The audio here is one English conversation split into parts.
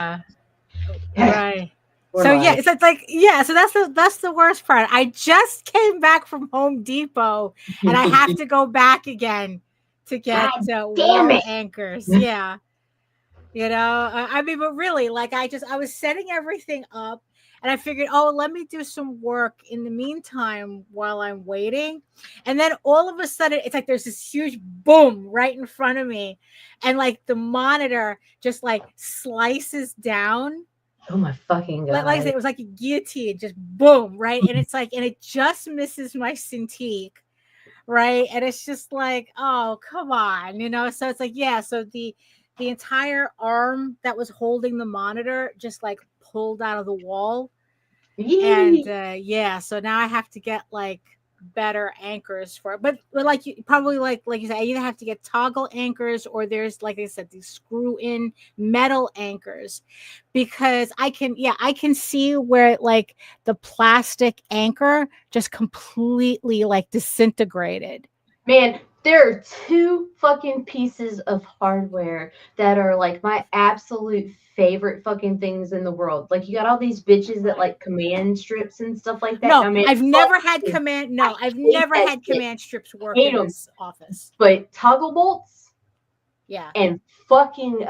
Right. We're So live. yeah, so it's like yeah, so that's the worst part. I just came back from Home Depot and I have to go back again to get God damn wall it. anchors. Yeah. You know, I mean, but really, like I was setting everything up and I figured, oh, let me do some work in the meantime while I'm waiting. And then all of a sudden, it's like there's this huge boom right in front of me. And like the monitor just like slices down. Oh my fucking God. Like I said, it was like a guillotine, just boom, right? And it's like, and it just misses my Cintiq, right? And it's just like, oh, come on, you know? So it's like, yeah, so the entire arm that was holding the monitor just like pulled out of the wall. And yeah, so now I have to get like better anchors for it. But like you probably like you said, I either have to get toggle anchors or there's like I said, these screw in metal anchors because I can see where like the plastic anchor just completely like disintegrated. Man, there are two fucking pieces of hardware that are like my absolute favorite fucking things in the world. Like you got all these bitches that like command strips and stuff like that. No, I mean, I've never had command. No, I've never had shit. command strips work Hate in 'em. this office. But toggle bolts Yeah, and fucking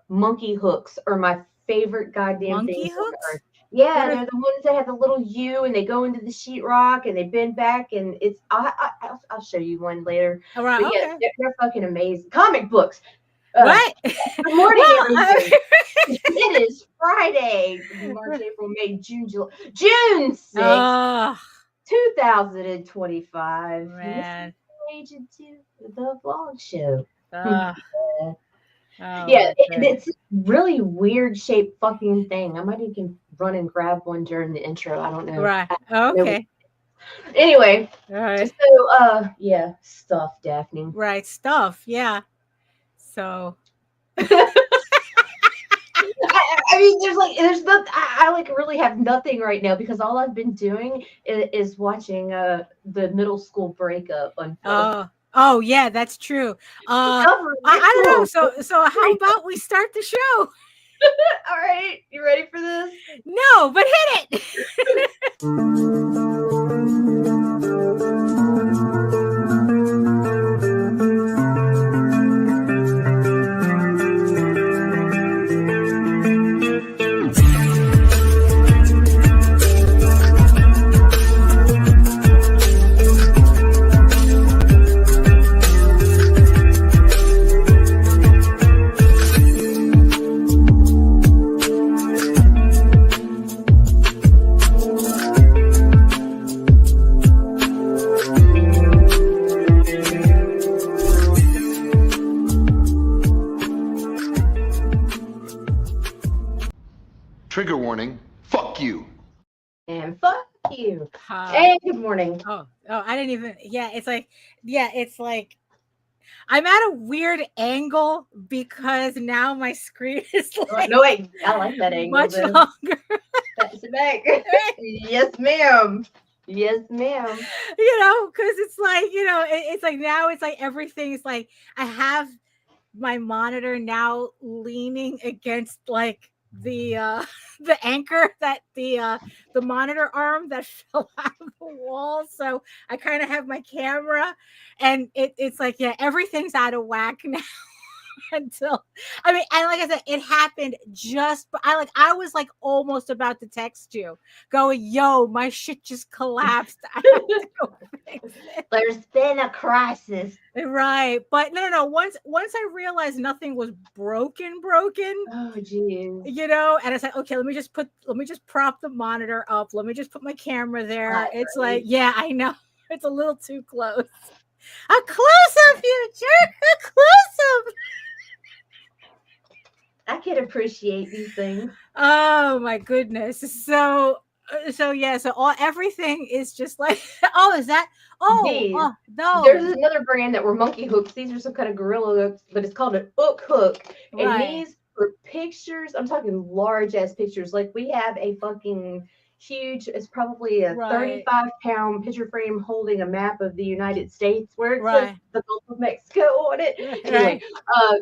monkey hooks are my favorite goddamn monkey things on hooks. earth. Yeah, What are- they're the ones that have the little U and they go into the sheetrock and they bend back and it's I'll show you one later. All right, But yeah, okay. they're fucking amazing. Comic books. What? Good morning, Well, everybody. It is Friday, March, April, May, June, July, June 6th, Oh 2025. man. Agent 2, the vlog show. Oh, Yeah, it's a really weird shaped fucking thing. I might even run and grab one during the intro. I don't know. right. Okay. Anyway, All right. so yeah, stuff, Daphne. Right. Stuff. Yeah. So. I mean, there's not. I like really have nothing right now because all I've been doing is watching the middle school breakup unfold. Oh yeah, that's true. I don't know. So how about we start the show? All right, you ready for this? No, but hit it. Trigger warning, fuck you. And fuck you. Hey, good morning. Oh, I didn't even. Yeah, it's like I'm at a weird angle because now my screen is like No, wait, I like that angle. much longer. That's it back. Yes, ma'am. Yes, ma'am. You know, because it's like, you know, it's like now it's like everything is like I have my monitor now leaning against like the anchor that the monitor arm that fell out of the wall. So I kind of have my camera and it's like, yeah, everything's out of whack now. Until I mean, and like I said, it happened just I was like almost about to text you going, yo, my shit just collapsed. I have to go fix it. There's been a crisis. Right. But no. Once I realized nothing was broken, Oh geez. you know, and I said, okay, let me just prop the monitor up. Let me just put my camera there. Right, It's right. like, yeah, I know. It's a little too close. A close-up, you jerk! A close-up! I can appreciate these things. Oh my goodness. So yeah, so everything is just like is that These. no. There's another brand that were monkey hooks. These are some kind of gorilla hooks, but it's called an hook. And Right. these for pictures, I'm talking large ass pictures. Like we have a fucking huge. It's probably a 35-pound picture frame holding a map of the United States where it says the Gulf of Mexico on it. Anyway,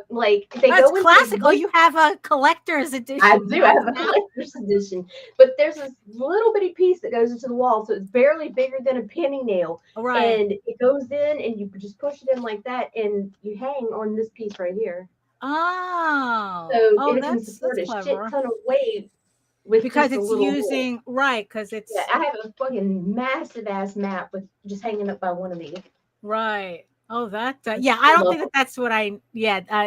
like they That's go into classic. Oh, you have a collector's edition. I do. I have a collector's edition, but there's this little bitty piece that goes into the wall, so it's barely bigger than a penny nail. And it goes in, and you just push it in like that, and you hang on this piece right here. Oh, so it can support a shit ton of weight with because it's using hole. Because it's I have a fucking massive ass map with just hanging up by one of these. Right. Oh, that I don't think that's what I but no.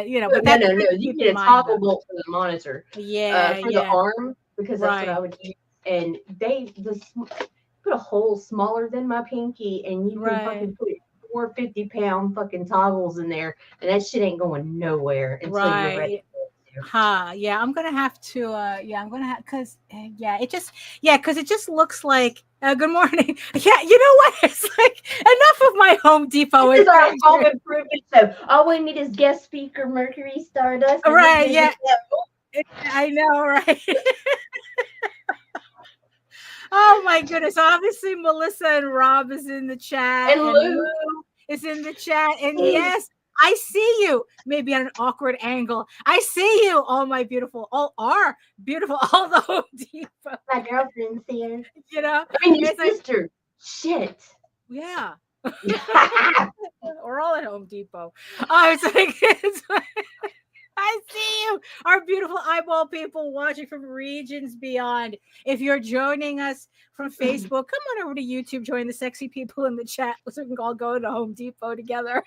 You get a toggle bolt for the monitor. For the arm, because that's what I would use. And they put a hole smaller than my pinky, and you can fucking put 450-pound fucking toggles in there, and that shit ain't going nowhere until you're ready. Yeah, I'm gonna have to. Because it just looks like. Good morning. Yeah, you know what? It's like enough of my Home Depot. This is our home improvement show. All we need is guest speaker Mercury Stardust. Right? Yeah. I know, right? Oh my goodness! Obviously, Melissa and Rob is in the chat, and Lou is in the chat, and yes. I see you, maybe at an awkward angle. I see you, all my beautiful, all the Home Depot. My girlfriend's here. You know? I mean, your sister. Shit. Yeah. We're all at Home Depot. It's like I see you, our beautiful eyeball people watching from regions beyond. If you're joining us from Facebook, come on over to YouTube, join the sexy people in the chat so we can all go to Home Depot together.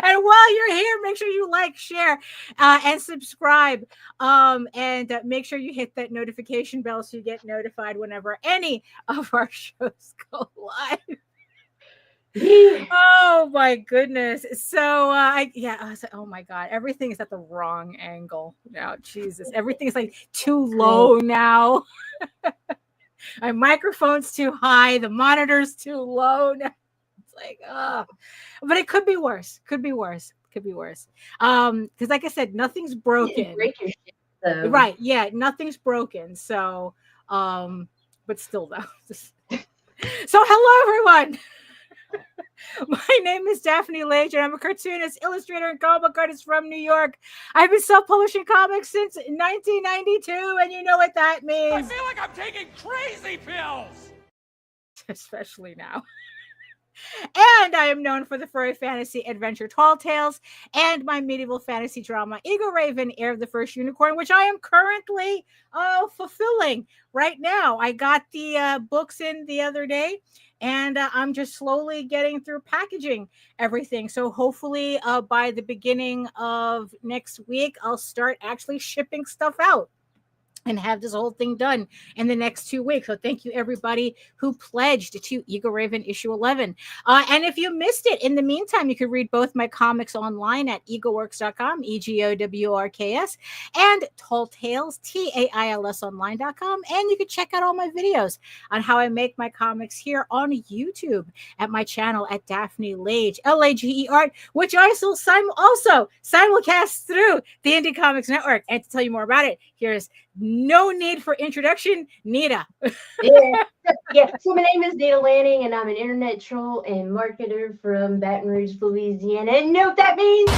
And while you're here, make sure you like, share, and subscribe. And make sure you hit that notification bell so you get notified whenever any of our shows go live. Oh my goodness. So I was like, oh my God, everything is at the wrong angle now. Jesus, everything is like too low now. My microphone's too high, the monitor's too low now. It's like, but it could be worse. Because like I said, nothing's broken. Break your shit, though. Right. Yeah, nothing's broken. So but still though. So hello everyone. My name is Daphne Lage, and I'm a cartoonist, illustrator, and comic artist from New York. I've been self-publishing comics since 1992, and you know what that means. I feel like I'm taking crazy pills! Especially now. And I am known for the furry fantasy adventure Tall Tales and my medieval fantasy drama Eagle Raven, Heir of the First Unicorn, which I am currently fulfilling right now. I got the books in the other day, and I'm just slowly getting through packaging everything. So hopefully by the beginning of next week, I'll start actually shipping stuff out and have this whole thing done in the next 2 weeks. So thank you everybody who pledged to Eagle Raven issue 11. And if you missed it, in the meantime, you can read both my comics online at eagleworks.com, EGOWRKS, and Tall Tales, TAILS online.com. And you can check out all my videos on how I make my comics here on YouTube at my channel at Daphne Lage, Lage Art, which I also simulcast through the Indie Comics Network. And to tell you more about it, here's no need for introduction, Nita. Yeah. So my name is Nita Lanning, and I'm an internet troll and marketer from Baton Rouge, Louisiana. And know what that means?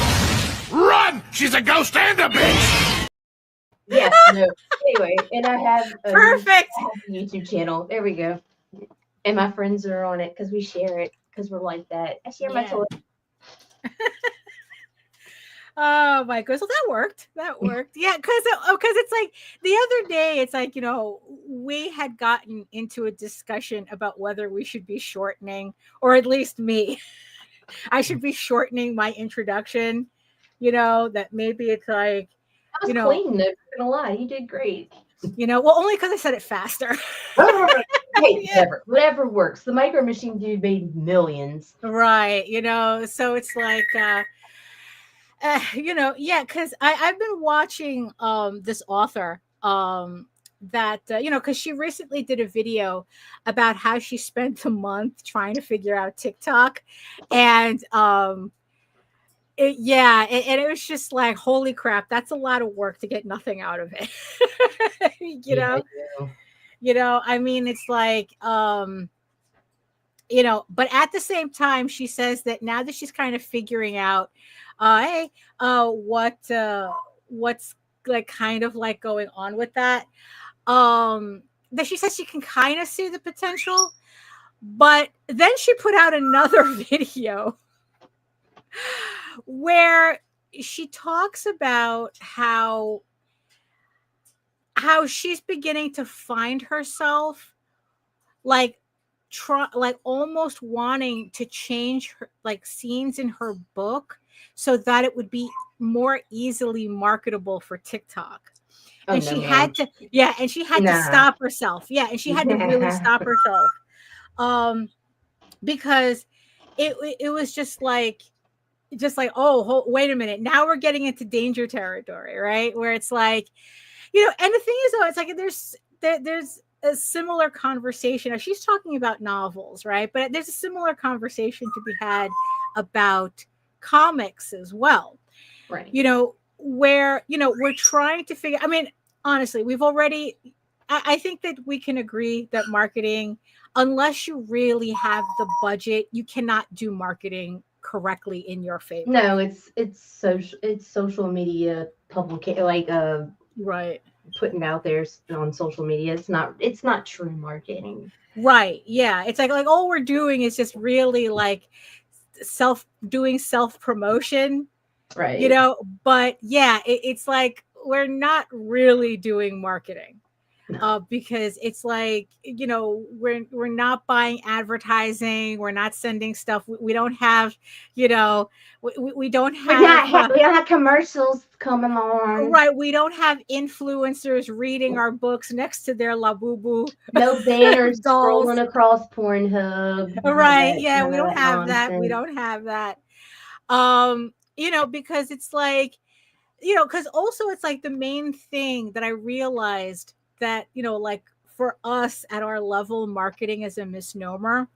Run! She's a ghost and a bitch! Yeah, no. Anyway, and I have a YouTube channel. There we go. And my friends are on it because we share it because we're like that. I share my toys. Oh my goodness. Well, that worked. Yeah, because it's like the other day, it's like, we had gotten into a discussion about whether we should be shortening, or at least me. I should be shortening my introduction, that maybe it's like, that was clean, though, not gonna lie. You did great. Well, only because I said it faster. Hey, whatever works. The Micro Machine dude made millions. Right. So it's like, because I've been watching this author that because she recently did a video about how she spent a month trying to figure out TikTok, and it was just like, holy crap, that's a lot of work to get nothing out of it. I mean, it's like, but at the same time, she says that now that she's kind of figuring out, hey, what's like kind of like going on with that, that she says she can kind of see the potential, but then she put out another video where she talks about how she's beginning to find herself like like almost wanting to change her like scenes in her book so that it would be more easily marketable for TikTok. Oh, And no, she man. had to, and she had to stop herself. Yeah, and she had to really stop herself. Because it was just like, oh, wait a minute. Now we're getting into danger territory, right? Where it's like, and the thing is though, it's like there's a similar conversation. Now, she's talking about novels, right? But there's a similar conversation to be had about comics as well. Right. Where, we're trying to figure, I mean, honestly, I think that we can agree that marketing, unless you really have the budget, you cannot do marketing correctly in your favor. No, it's social media publication, like right, putting out there on social media. It's not true marketing. Right. Yeah. It's like all we're doing is just really like self promotion. Right. But yeah, it's like we're not really doing marketing. Because it's like, we're not buying advertising, we're not sending stuff, we don't have, we don't have we don't have commercials coming on, right? We don't have influencers reading our books next to their Labubu, no banners scrolling across Pornhub, right? Yeah, we don't have that. We don't have that. Because it's like, because also it's like the main thing that I realized that, like for us at our level, marketing is a misnomer,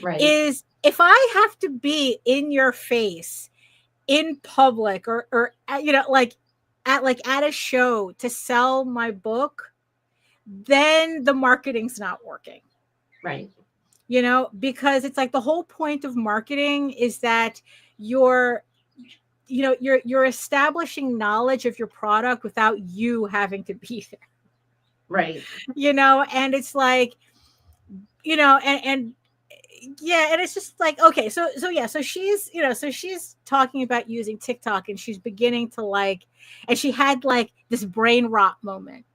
right? Is if I have to be in your face in public or like at a show to sell my book, then the marketing's not working. Right. Because it's like the whole point of marketing is that you're establishing knowledge of your product without you having to be there. Right. And it's like, and yeah, and it's just like, okay, so she's, so she's talking about using TikTok, and she's beginning to like, and she had like this brain rot moment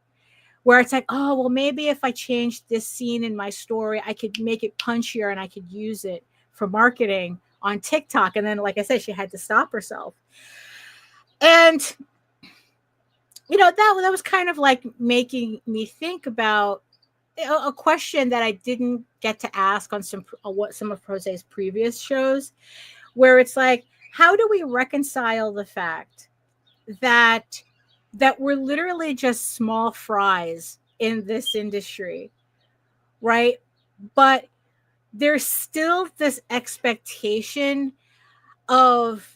where it's like, oh, well, maybe if I changed this scene in my story, I could make it punchier and I could use it for marketing on TikTok. And then, like I said, she had to stop herself. And that was kind of like making me think about a question that I didn't get to ask on some of Jose's previous shows, where it's like, how do we reconcile the fact that we're literally just small fries in this industry, right? But there's still this expectation of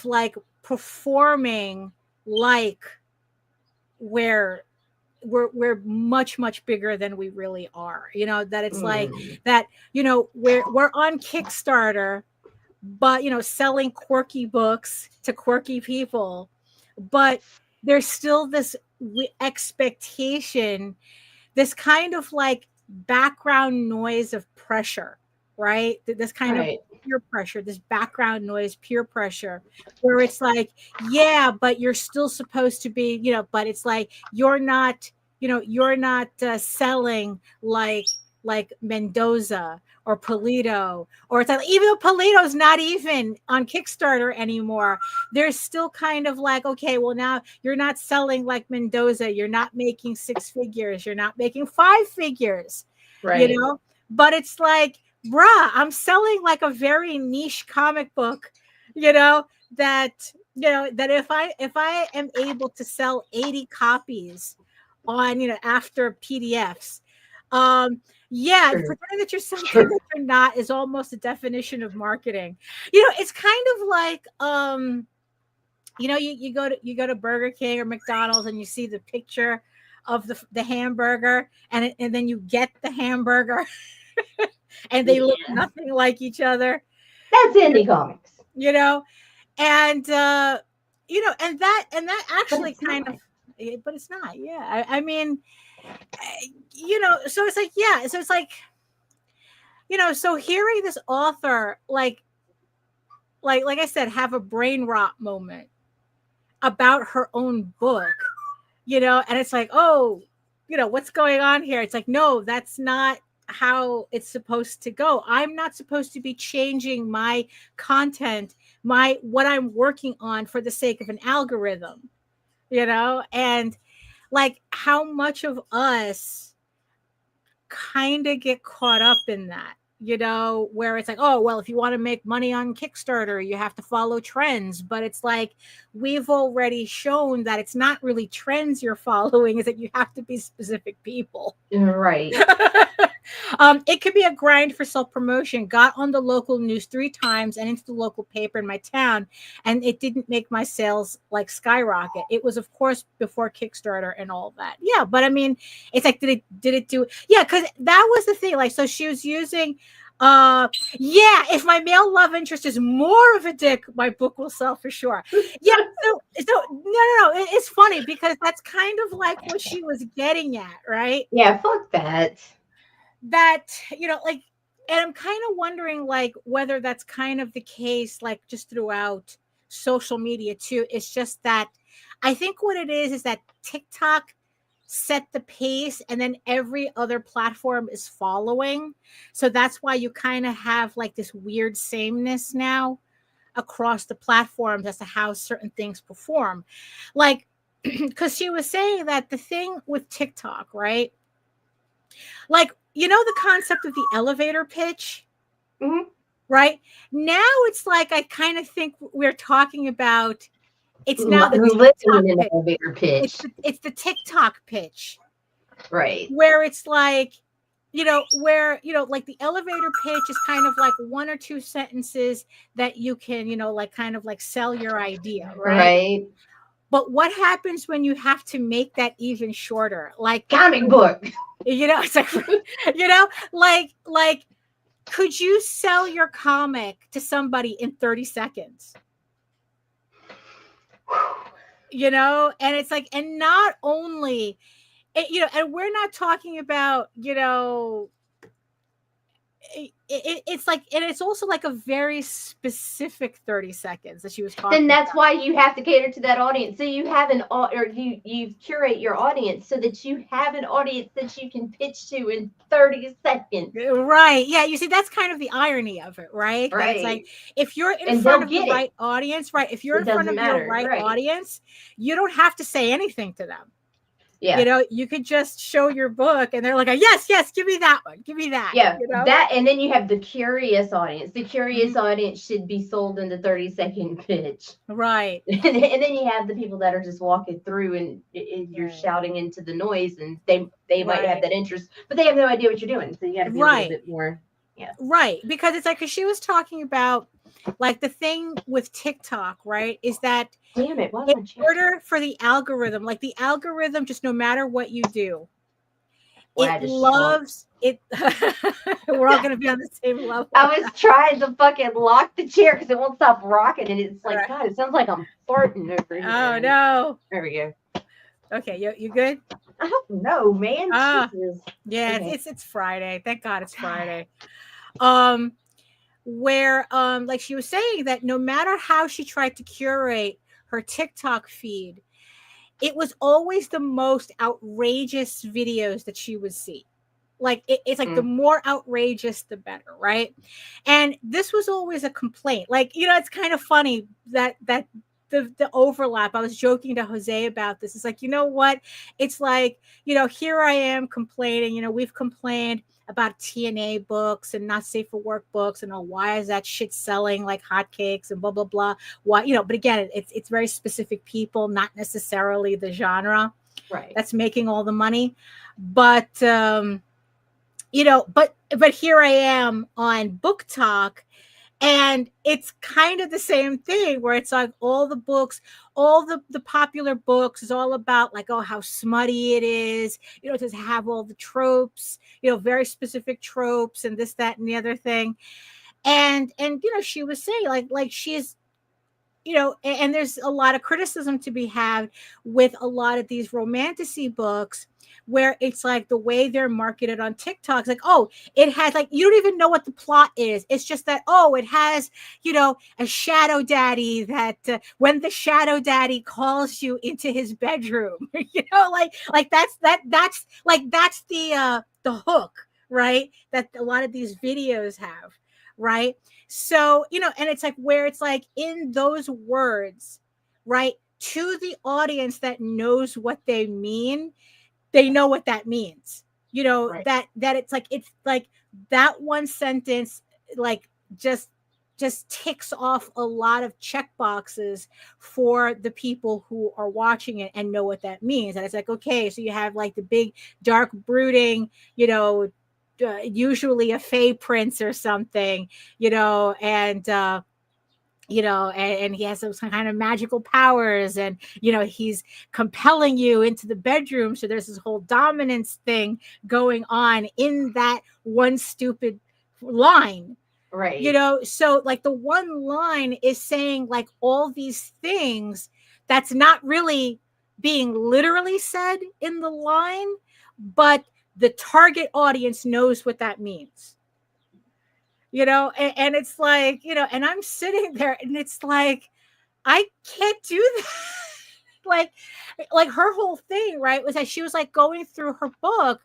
like performing like we're much bigger than we really are, that it's like that, we're on Kickstarter, but selling quirky books to quirky people, but there's still this expectation, this kind of like background noise of pressure, right? This kind of peer pressure, this background noise, peer pressure, where it's like, yeah, but you're still supposed to be, but it's like you're not selling like Mendoza or Polito, or it's like, even though Polito's not even on Kickstarter anymore, there's still kind of like, okay, well, now you're not selling like Mendoza, you're not making 6 figures, you're not making 5 figures, right? But it's like, bruh, I'm selling like a very niche comic book, that if I am able to sell 80 copies on, after PDFs, pretending that you're something that you're not is almost a definition of marketing. It's kind of like, you go to Burger King or McDonald's and you see the picture of the hamburger, and then you get the hamburger, and they look nothing like each other. That's indie comics. You know, and you know, and that actually kind of, but it's not. Yeah, I mean, you know, so it's like, yeah, so it's like, you know, so hearing this author like I said, have a brain rot moment about her own book, you know, and it's like, oh, you know, what's going on here? It's like, no, that's not how it's supposed to go. I'm not supposed to be changing my content, what I'm working on for the sake of an algorithm, you know, and like how much of us kind of get caught up in that, you know, where it's like, oh, well, if you want to make money on Kickstarter, you have to follow trends. But it's like, we've already shown that it's not really trends you're following, is that you have to be specific people. Right. It could be a grind for self-promotion. Got on the local news 3 times and into the local paper in my town, and it didn't make my sales like skyrocket. It was, of course, before Kickstarter and all that. Yeah, but I mean, it's like, did it do? Yeah, because that was the thing. Like, so she was using, yeah, if my male love interest is more of a dick, my book will sell for sure. Yeah, so no, it's funny because that's kind of like what she was getting at, right? Yeah, fuck that. That, you know, like, and I'm kind of wondering like whether that's kind of the case like just throughout social media too. It's just that I think what it is that TikTok set the pace and then every other platform is following. So that's why you kind of have like this weird sameness now across the platforms as to how certain things perform. Like, because she was saying that the thing with TikTok, right? Like, you know, the concept of the elevator pitch, right? Now it's like, I kind of think we're talking about, it's now the TikTok elevator pitch. It's the TikTok pitch, right? Where it's like, you know, where, you know, like the elevator pitch is kind of like 1 or 2 sentences that you can, you know, like kind of like sell your idea, right? Right. But what happens when you have to make that even shorter? Like comic book. You know, it's like, you know, like, could you sell your comic to somebody in 30 seconds? You know, and it's like, and not only, you know, and we're not talking about, you know, it's like, and it's also like a very specific 30 seconds that she was talking Then that's about. why you have to cater to that audience. So you have you curate your audience so that you have an audience that you can pitch to in 30 seconds. Right. Yeah. You see, that's kind of the irony of it, right? Right. That it's like, if you're in front of the right audience, right? If you're in front of your right audience, you don't have to say anything to them. Yeah. You know, you could just show your book and they're like, yes, give me that one. Give me that. Yeah. You know? That, and then you have the curious audience. The curious audience should be sold in the 30-second pitch. Right. And then you have the people that are just walking through and you're shouting into the noise and they might have that interest, but they have no idea what you're doing. So you got to be a little bit more. Yeah. Right. Because it's like, because she was talking about like the thing with TikTok, right, is that damn it, in order for the algorithm, like the algorithm, just no matter what you do, it loves it. We're all going to be on the same level. I was trying to fucking lock the chair because it won't stop rocking, and it's like, God, it sounds like I'm farting over here. Oh no! There we go. Okay, you good? I don't know, man. Yeah, okay. It's Friday. Thank God it's Friday. Where like she was saying that no matter how she tried to curate her TikTok feed, it was always the most outrageous videos that she would see. Like it's like the more outrageous, the better, right? And this was always a complaint. Like, you know, it's kind of funny that the overlap. I was joking to Jose about this. It's like, you know what? It's like, you know, here I am complaining. You know, we've complained about TNA books and not safe for work books, and why is that shit selling like hotcakes and blah blah blah. Why, you know? But again, it's very specific people, not necessarily the genre, right? That's making all the money. But you know, but here I am on Book Talk. And it's kind of the same thing where it's like all the books, all the popular books is all about like, oh, how smutty it is. You know, it does have all the tropes, you know, very specific tropes and this, that, and the other thing. And you know, she was saying like she's, you know, and there's a lot of criticism to be had with a lot of these romantasy books where it's like the way they're marketed on TikTok. It's like, oh, it has like, you don't even know what the plot is. It's just that, oh, it has, you know, a shadow daddy that when the shadow daddy calls you into his bedroom, you know, like that's the hook, right? That a lot of these videos have, right? So, you know, and it's like where it's like in those words, right, to the audience that knows what they mean, they know what that means. You know, Right. that it's like that one sentence, like just ticks off a lot of check boxes for the people who are watching it and know what that means. And it's like, okay, so you have like the big dark brooding, you know, usually a fey prince or something, you know, and you know, and he has some kind of magical powers, and you know, he's compelling you into the bedroom. So there's this whole dominance thing going on in that one stupid line. Right. You know, so like the one line is saying like all these things that's not really being literally said in the line, but the target audience knows what that means. You know, and it's like, you know, and I'm sitting there and it's like, I can't do that. like her whole thing, right, was that she was like going through her book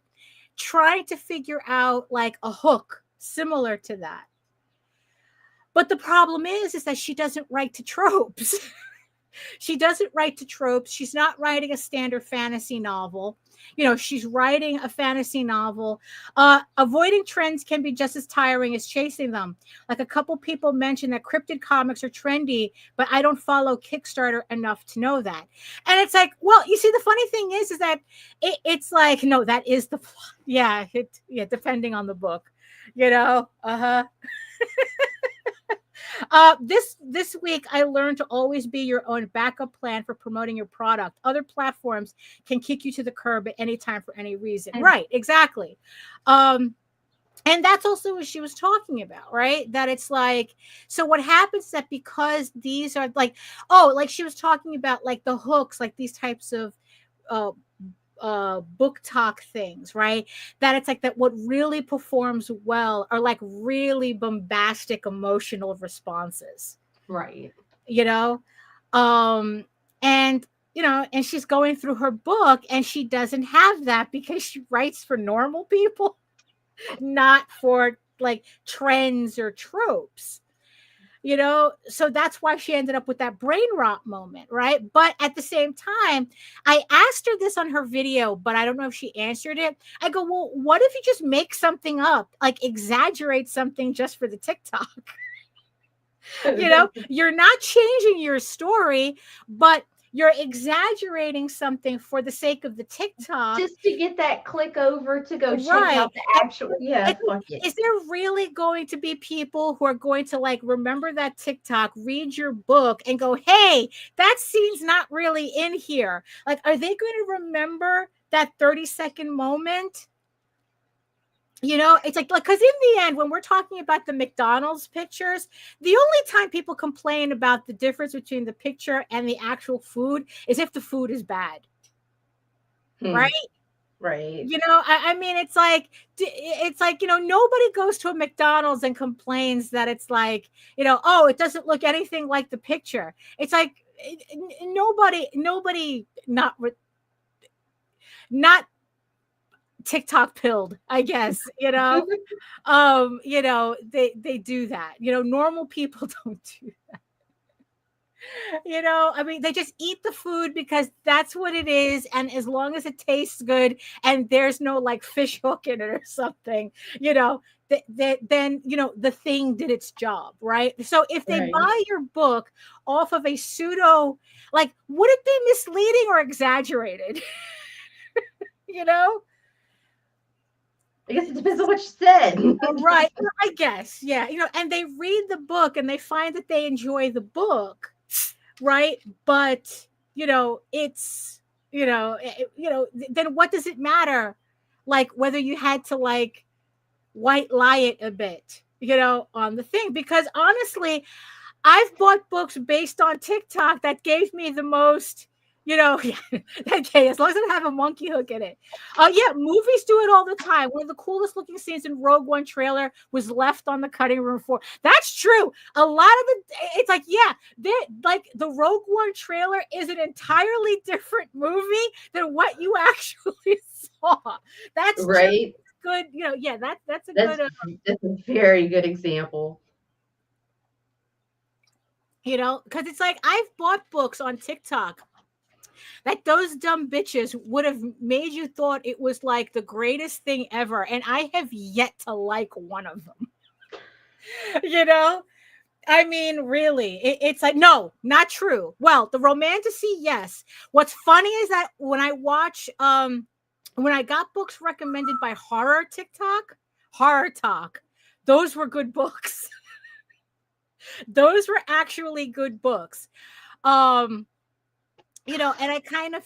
trying to figure out like a hook similar to that. But the problem is that she doesn't write to tropes. She doesn't write to tropes. She's not writing a standard fantasy novel. You know, she's writing a fantasy novel. Avoiding trends can be just as tiring as chasing them. Like a couple people mentioned that cryptid comics are trendy, but I don't follow Kickstarter enough to know that. And it's like, well, you see, the funny thing is that it's like, no, that is the plot. Yeah, depending on the book, you know. This week I learned to always be your own backup plan for promoting your product. Other platforms can kick you to the curb at any time for any reason. Right, exactly. And that's also what she was talking about, right? That it's like, so what happens is that because these are like, oh, like she was talking about like the hooks, like these types of book talk things, right? That it's like that what really performs well are like really bombastic emotional responses, Right. you know. And you know, and she's going through her book and she doesn't have that because she writes for normal people, not for like trends or tropes. You know, so that's why she ended up with that brain rot moment, right? But at the same time, I asked her this on her video, but I don't know if she answered it. I go, well, what if you just make something up, like exaggerate something just for the TikTok? You know, you're not changing your story, but you're exaggerating something for the sake of the TikTok. Just to get that click over to go check Right. out the actual, yeah, fuck it. Is there really going to be people who are going to like remember that TikTok, read your book, and go, hey, that scene's not really in here? Like, are they going to remember that 30-second moment? You know, it's like, because in the end, when we're talking about the McDonald's pictures, the only time people complain about the difference between the picture and the actual food is if the food is bad. Right? Right. You know, I mean, it's like, you know, nobody goes to a McDonald's and complains that it's like, you know, oh, it doesn't look anything like the picture. It's like nobody, not TikTok pilled, I guess, you know. You know, they do that. You know, normal people don't do that. You know, I mean, they just eat the food because that's what it is. And as long as it tastes good and there's no like fish hook in it or something, you know, then, you know, the thing did its job, right? So if they buy your book off of a pseudo, like, would it be misleading or exaggerated? You know? I guess it depends on what you said. Right. I guess. Yeah. And they read the book and they find that they enjoy the book. Right. But, it's, then what does it matter? Like whether you had to like white lie it a bit, on the thing, because honestly, I've bought books based on TikTok that gave me the most, okay, as long as it have a monkey hook in it. Yeah, movies do it all the time. One of the coolest looking scenes in Rogue One trailer was left on the cutting room floor. That's true. A lot of it's like, yeah, like the Rogue One trailer is an entirely different movie than what you actually saw. That's right. Good. Yeah, that's a that's a very good example. Because it's like I've bought books on TikTok that those dumb bitches would have made you thought it was like the greatest thing ever, and I have yet to like one of them. I mean, really, it's like, no, not true. Well, the romantasy, yes. What's funny is that when I watch, when I got books recommended by Horror Talk, those were good books. Those were actually good books. And I kind of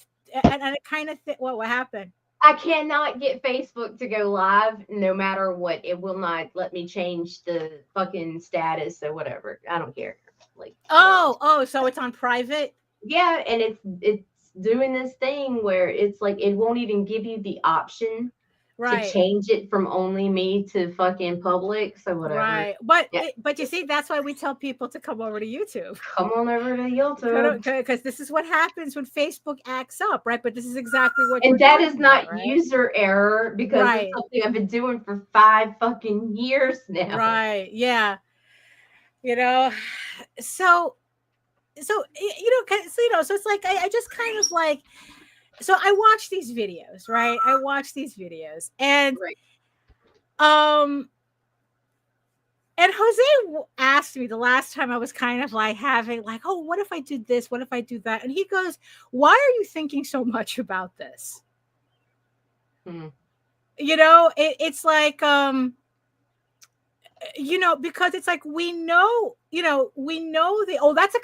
think, what happened? I cannot get Facebook to go live no matter what. It will not let me change the fucking status or whatever. I don't care. Like, so it's on private? Yeah, and it's doing this thing where it's like it won't even give you the option to change it from only me to fucking public. So whatever. Right. But you see, that's why we tell people to come over to YouTube. Come on over to YouTube. Because this is what happens when Facebook acts up, right? But this is exactly what. And that is not user error, because it's something I've been doing for 5 fucking years now. Right. Yeah. So so it's like I just kind of like, so I watch these videos, right? And and Jose asked me the last time I was kind of like having like, oh, what if I did this? What if I do that? And he goes, why are you thinking so much about this? It's like, because it's like, we know that's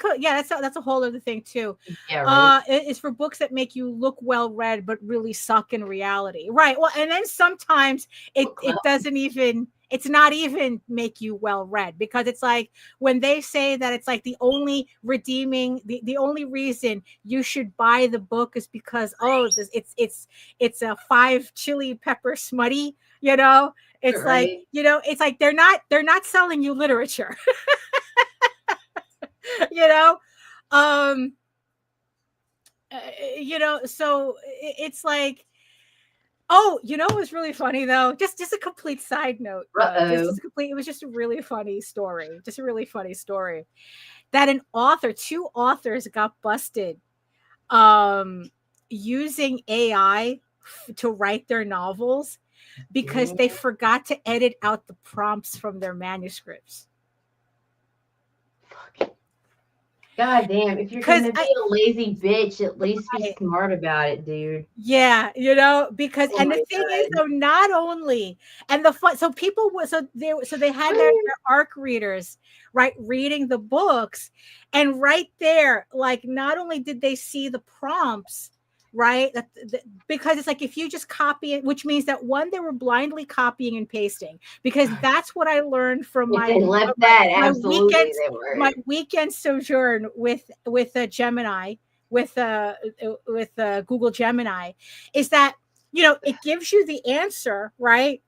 a whole other thing too. Yeah, right. It's for books that make you look well read but really suck in reality, right? Well, and then sometimes it doesn't even, it's not even make you well read, because it's like when they say that it's like the only reason you should buy the book is because it's a 5 chili pepper smutty, it's right. Like, it's like they're not selling you literature. So it's like, it was really funny though. Just a complete side note. It was just a really funny story. That two authors got busted using AI to write their novels because they forgot to edit out the prompts from their manuscripts. God damn, if you're gonna be a lazy bitch, at least be smart about it, dude. Yeah, because and the thing is though, not only, and the fun, so people were they had their ARC readers, right, reading the books, and right there, like, not only did they see the prompts, right, because it's like, if you just copy it, which means that they were blindly copying and pasting, because that's what I learned from my weekend sojourn with Gemini, with Google Gemini, is that it gives you the answer, right?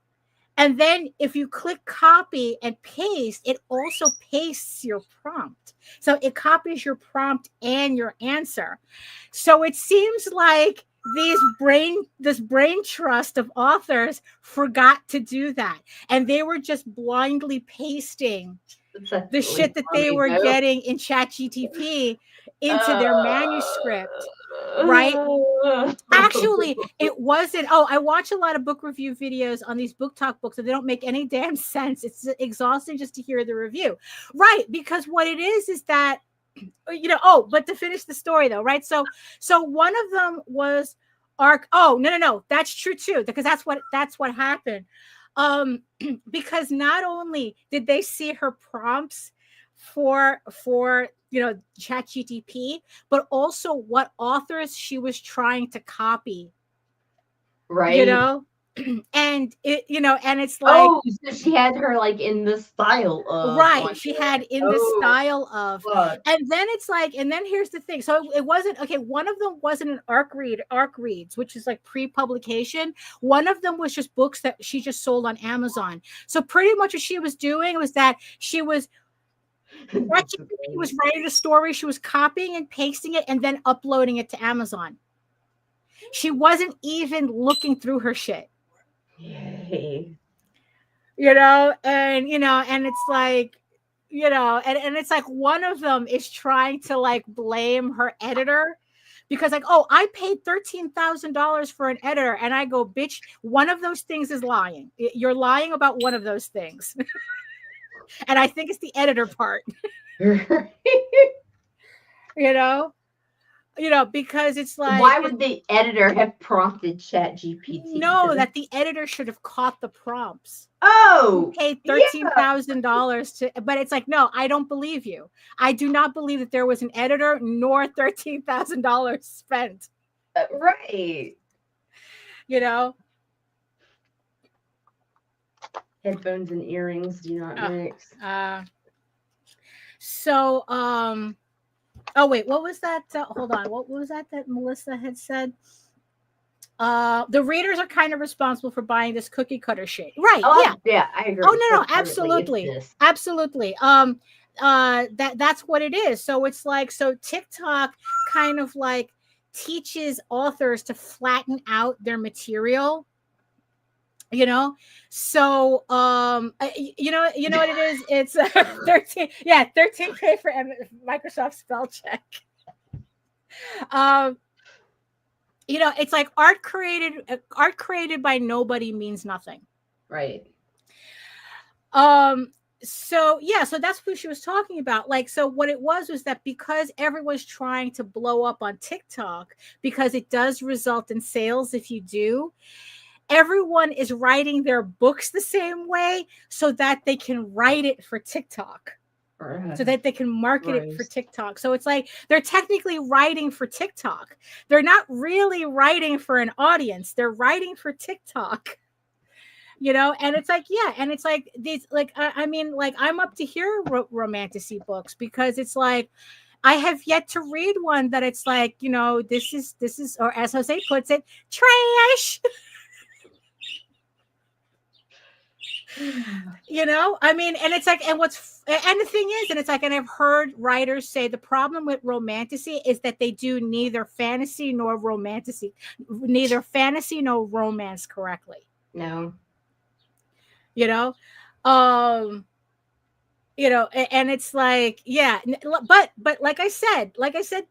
And then if you click copy and paste, it also pastes your prompt. So it copies your prompt and your answer. So it seems like this brain trust of authors forgot to do that. And they were just blindly pasting the shit that they were getting in ChatGPT into their manuscript. Right? Actually, it wasn't. I watch a lot of book review videos on these book talk books, and they don't make any damn sense. It's exhausting just to hear the review. Right? Because what it is that, but to finish the story though, right? So one of them was ARC. Oh, no. That's true too, because that's what happened. Because not only did they see her prompts for ChatGPT, but also what authors she was trying to copy, Right. And and it's like, Oh, so she had her like in the style of right, she had in the style of, fuck. and then it's like, and then here's the thing. So it wasn't okay. One of them wasn't an arc reads, which is like pre-publication. One of them was just books that she just sold on Amazon. So pretty much what she was doing was that she was writing a story, she was copying and pasting it and then uploading it to Amazon. She wasn't even looking through her shit. Yay. And it's like, and it's like one of them is trying to like blame her editor because like, oh, I paid $13,000 for an editor, and I go, bitch, one of those things is lying. You're lying about one of those things. And I think it's the editor part. Because it's like, why would the editor have prompted ChatGPT? No, that the editor should have caught the prompts. Oh, paid $13,000 to, but it's like, no, I don't believe you. I do not believe that there was an editor nor $13,000 spent. Right. Headphones and earrings do not mix. Oh wait, what was that? Hold on, what was that Melissa had said? The readers are kind of responsible for buying this cookie cutter shit, right? Yeah, I agree. Oh no, absolutely. That's what it is. So it's like, so TikTok kind of like teaches authors to flatten out their material. So you know what it is, it's 13K for Microsoft spell check. It's like art created by nobody means nothing, right? So that's who she was talking about. Like, so what it was that because everyone's trying to blow up on TikTok, because it does result in sales if you do, everyone is writing their books the same way so that they can write it for TikTok, so that they can market it for TikTok. So it's like they're technically writing for TikTok. They're not really writing for an audience. They're writing for TikTok. And it's like, and it's like these, like, I mean, like, I'm up to here romantasy books, because it's like I have yet to read one that it's like, this is, or as Jose puts it, trash. I mean, and it's like, and the thing is, and it's like, and I've heard writers say the problem with romantasy is that they do neither fantasy nor romance correctly. No. And it's like, but like I said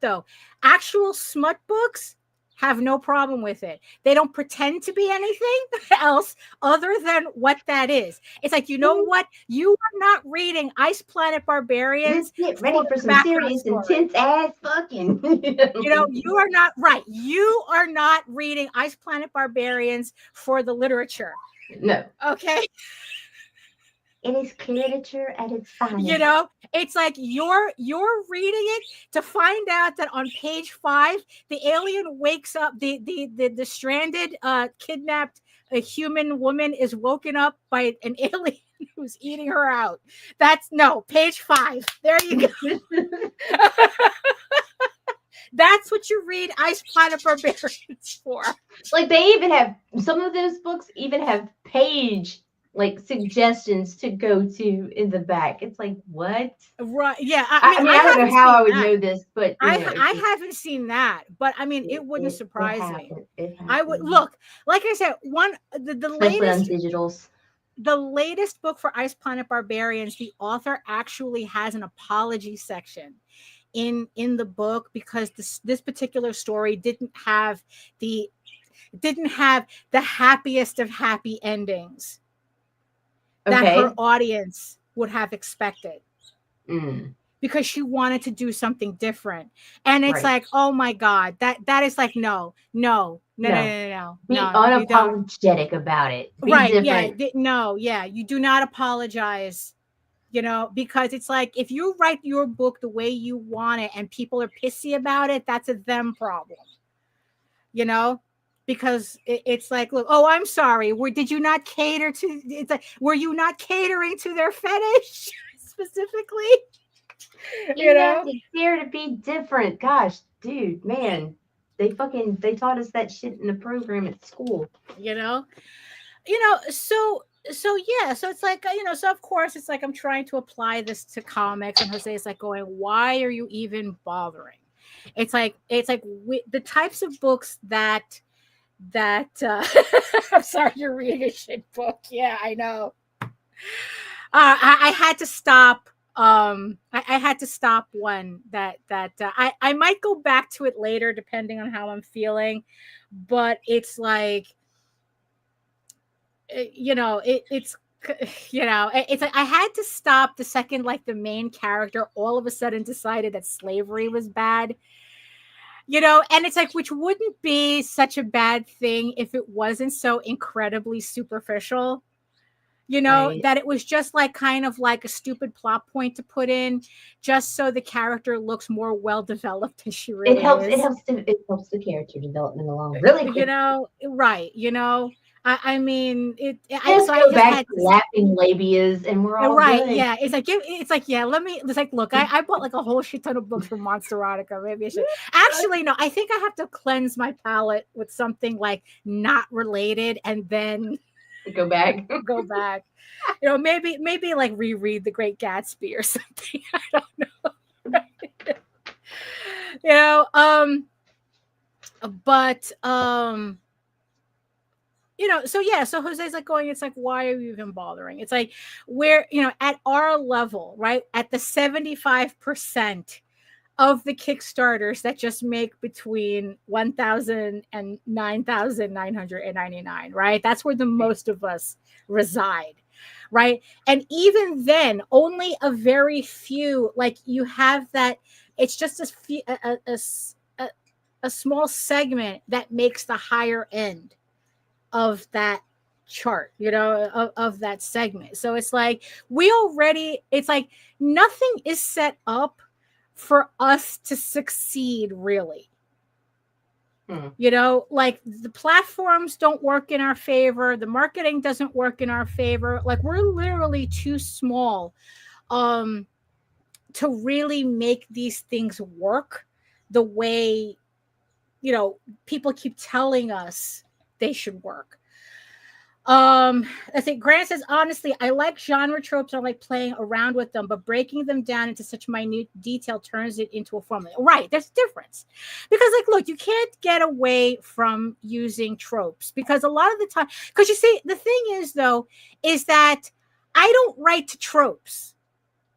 though, actual smut books have no problem with it. They don't pretend to be anything else other than what that is. It's like, what? You are not reading Ice Planet Barbarians. Let's get ready for some serious, intense ass fucking. You are not right. You are not reading Ice Planet Barbarians for the literature. No. Okay. It is literature at its finest. It's like you're reading it to find out that on page 5 the alien wakes up, the stranded kidnapped human woman is woken up by an alien who's eating her out. That's page 5. There you go. That's what you read Ice Planet Barbarians for. Like, they even have, some of those books even have page like suggestions to go to in the back. It's like, what? Right. Yeah. I mean, I don't know how I would know this, but I haven't seen that. But I mean, it wouldn't surprise me. I would look, like I said, the latest digitals. The latest book for Ice Planet Barbarians, the author actually has an apology section in the book, because this particular story didn't have the happiest of happy endings that her audience would have expected. because she wanted to do something different. And it's Right. like, oh my God, that is like, no. Be You don't. unapologetic about it. Be Right. different. Yeah. No. Yeah. You do not apologize, because it's like, if you write your book the way you want it and people are pissy about it, that's a them problem, because it's like, look, oh, I'm sorry. Did you not cater to, it's like, were you not catering to their fetish specifically? You have to dare to be different. Gosh, dude, man. They taught us that shit in the program at school. So yeah, so it's like, so of course it's like I'm trying to apply this to comics, and Jose is like going, why are you even bothering? It's like the types of books that I'm sorry, you're reading a shit book. Yeah, I know. I had to stop. I had to stop one that I might go back to it later depending on how I'm feeling, but it's like, it's like I had to stop the second like the main character all of a sudden decided that slavery was bad. And it's like, which wouldn't be such a bad thing if it wasn't so incredibly superficial, Right. that it was just like kind of like a stupid plot point to put in just so the character looks more well developed than she really is. It helps the character development along really quick. Right. I mean, Just go back to laughing labias, and we're all right. good. Yeah, it's like yeah. It's like, look, I bought like a whole shit ton of books from Monsterotica. Maybe I should actually no. I think I have to cleanse my palate with something like not related, and then go back. Maybe like reread The Great Gatsby or something. I don't know. But so yeah, so Jose's like going, it's like, why are you even bothering? It's like, we're, at our level, right? At the 75% of the Kickstarters that just make between 1,000 and 9,999, right? That's where the most of us reside, right? And even then, only a very few, like you have that, it's just a small segment that makes the higher end of that chart, of that segment. So it's like it's like nothing is set up for us to succeed, really. Like the platforms don't work in our favor, the marketing doesn't work in our favor. Like we're literally too small to really make these things work the way people keep telling us they should work. I think Grant says, honestly, I like genre tropes. I like playing around with them, but breaking them down into such minute detail turns it into a formula. Right. There's a difference because like, look, you can't get away from using tropes because a lot of the time, because you see, the thing is though, is that I don't write to tropes.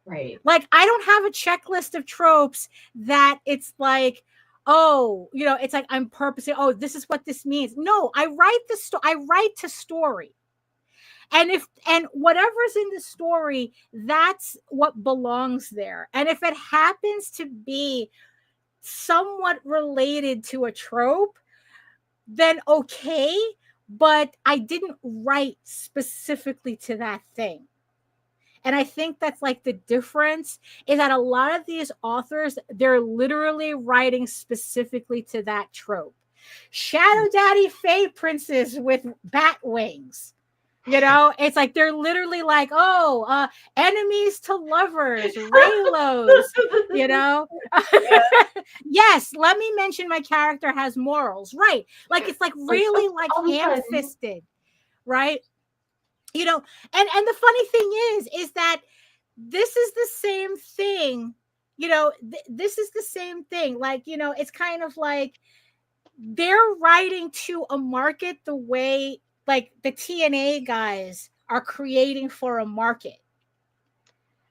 Right. Like I don't have a checklist of tropes that it's like, oh, it's like I'm purposely, oh, this is what this means. No, I write I write to story. And whatever's in the story, that's what belongs there. And if it happens to be somewhat related to a trope, then okay, but I didn't write specifically to that thing. And I think that's like the difference is that a lot of these authors, they're literally writing specifically to that trope. Shadow Daddy Fae Princess with bat wings. It's like they're literally like, oh, enemies to lovers, Raylos, Yes, let me mention my character has morals. Right. Like it's like really like ham-fisted, right? And the funny thing is that this is the same thing, this is the same thing. Like, it's kind of like they're writing to a market the way like the TNA guys are creating for a market.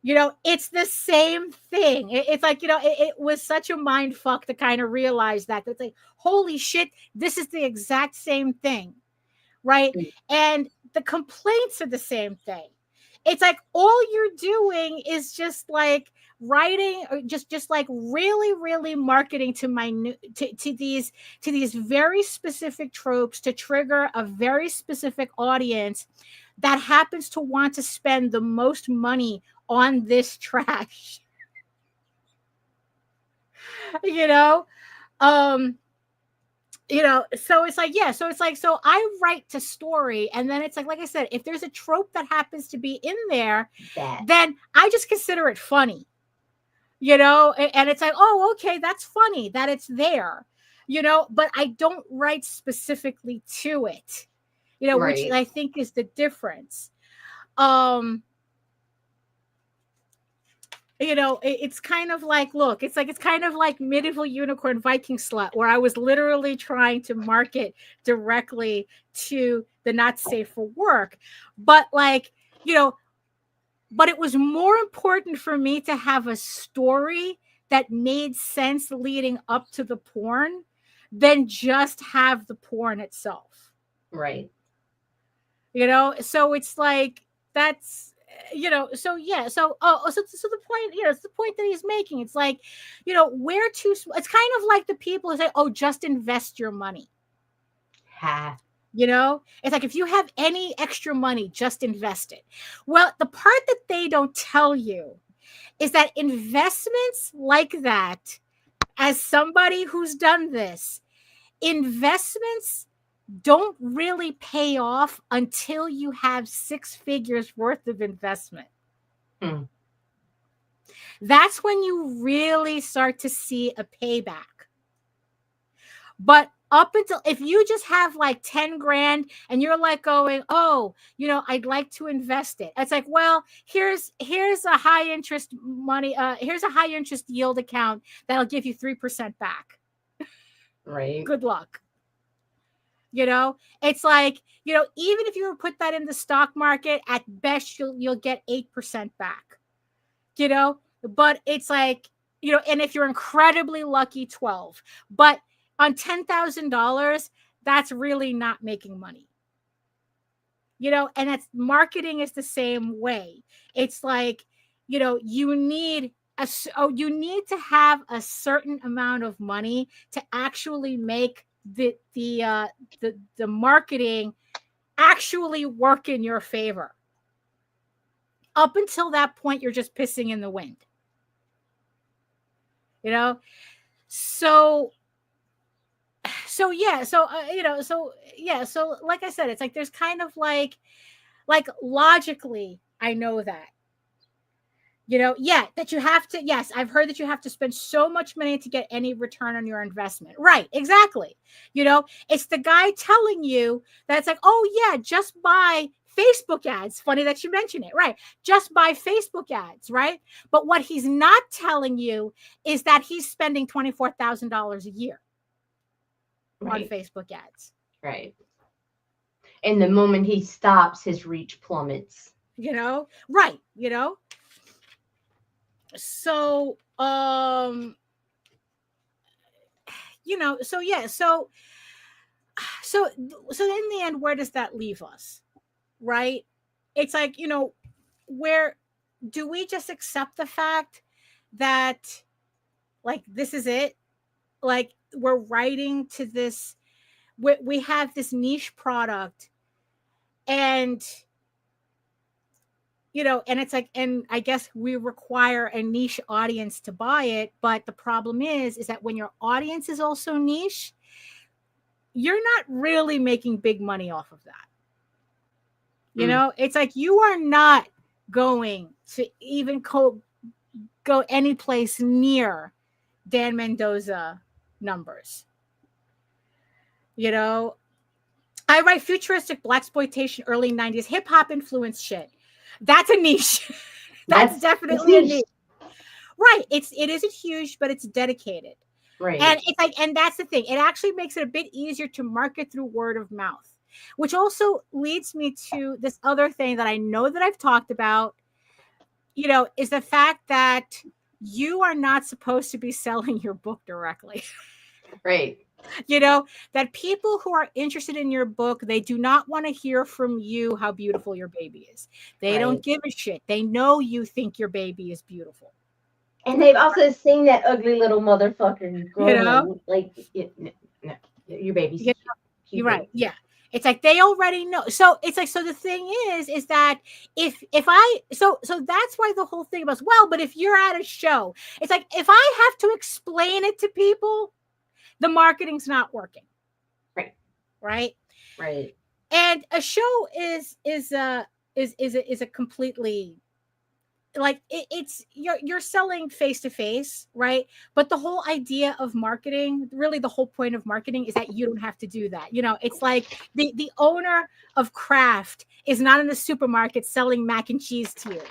It's the same thing. It's like, it was such a mind fuck to kind of realize that. It's like, holy shit, this is the exact same thing. Right. And the complaints are the same thing. it's like all you're doing is just like writing, or just like really marketing to to these very specific tropes to trigger a very specific audience that happens to want to spend the most money on this trash. you know um so it's like, yeah, so it's like, so I write to story, and then it's like I said, if there's a trope that happens to be in there, then I just consider it funny, and it's like, oh, okay, that's funny that it's there, but I don't write specifically to it, which I think is the difference. It's kind of like, look, it's kind of like Medieval Unicorn Viking Slut, where I was literally trying to market directly to the not safe for work. But but it was more important for me to have a story that made sense leading up to the porn than just have the porn itself. Right. So it's like, that's, so yeah, so the point, it's the point that he's making. It's like, we're too small. It's kind of like the people who say, oh, just invest your money. It's like, if you have any extra money, just invest it. Well, the part that they don't tell you is that investments like that, as somebody who's done this, investments don't really pay off until you have 6 figures worth of investment. That's when you really start to see a payback. But up until, if you just have like 10 grand and you're like going, oh, I'd like to invest it. It's like, well, here's a high interest money. Here's a high interest yield account that'll give you 3% back. Right. Good luck. It's like, even if you were put that in the stock market, at best you'll get 8% back, but it's like, and if you're incredibly lucky, 12, but on $10,000, that's really not making money, and that's, marketing is the same way. It's like, you need to have a certain amount of money to actually make the marketing actually work in your favor. Up until that point, you're just pissing in the wind. So yeah, so like I said, it's like, there's kind of like logically, I know that. That you have to, yes, I've heard that you have to spend so much money to get any return on your investment. Right, exactly. It's the guy telling you that it's like, oh yeah, just buy Facebook ads. Funny that you mention it, right? Just buy Facebook ads, right? But what he's not telling you is that he's spending $24,000 a year on Facebook ads. Right. And the moment he stops, his reach plummets. Right, so so yeah, so in the end, where does that leave us, right? It's like, where do we just accept the fact that, like, this is it, like, we're writing to this, we have this niche product, and and it's like, and I guess we require a niche audience to buy it. But the problem is that when your audience is also niche, you're not really making big money off of that. It's like, you are not going to even go any place near Dan Mendoza numbers. I write futuristic blaxploitation, early 90s hip hop influence shit. That's a niche. That's definitely a niche. Right. It isn't huge, but it's dedicated. Right. And it's like, and that's the thing. It actually makes it a bit easier to market through word of mouth, which also leads me to this other thing that I know that I've talked about, is the fact that you are not supposed to be selling your book directly. Right. That people who are interested in your book, they do not want to hear from you how beautiful your baby is. They don't give a shit. They know you think your baby is beautiful. And they've also seen that ugly little motherfucker grow. Like, no, your baby's cute. You're right. Yeah. It's like they already know. So it's like, so the thing is that if I, so that's why the whole thing about, well, but if you're at a show, it's like, if I have to explain it to people, the marketing's not working. Right. And a show is a completely, like, it's you're selling face to face, right? But the whole idea of marketing, really the whole point of marketing, is that you don't have to do that. It's like the owner of Kraft is not in the supermarket selling mac and cheese to you.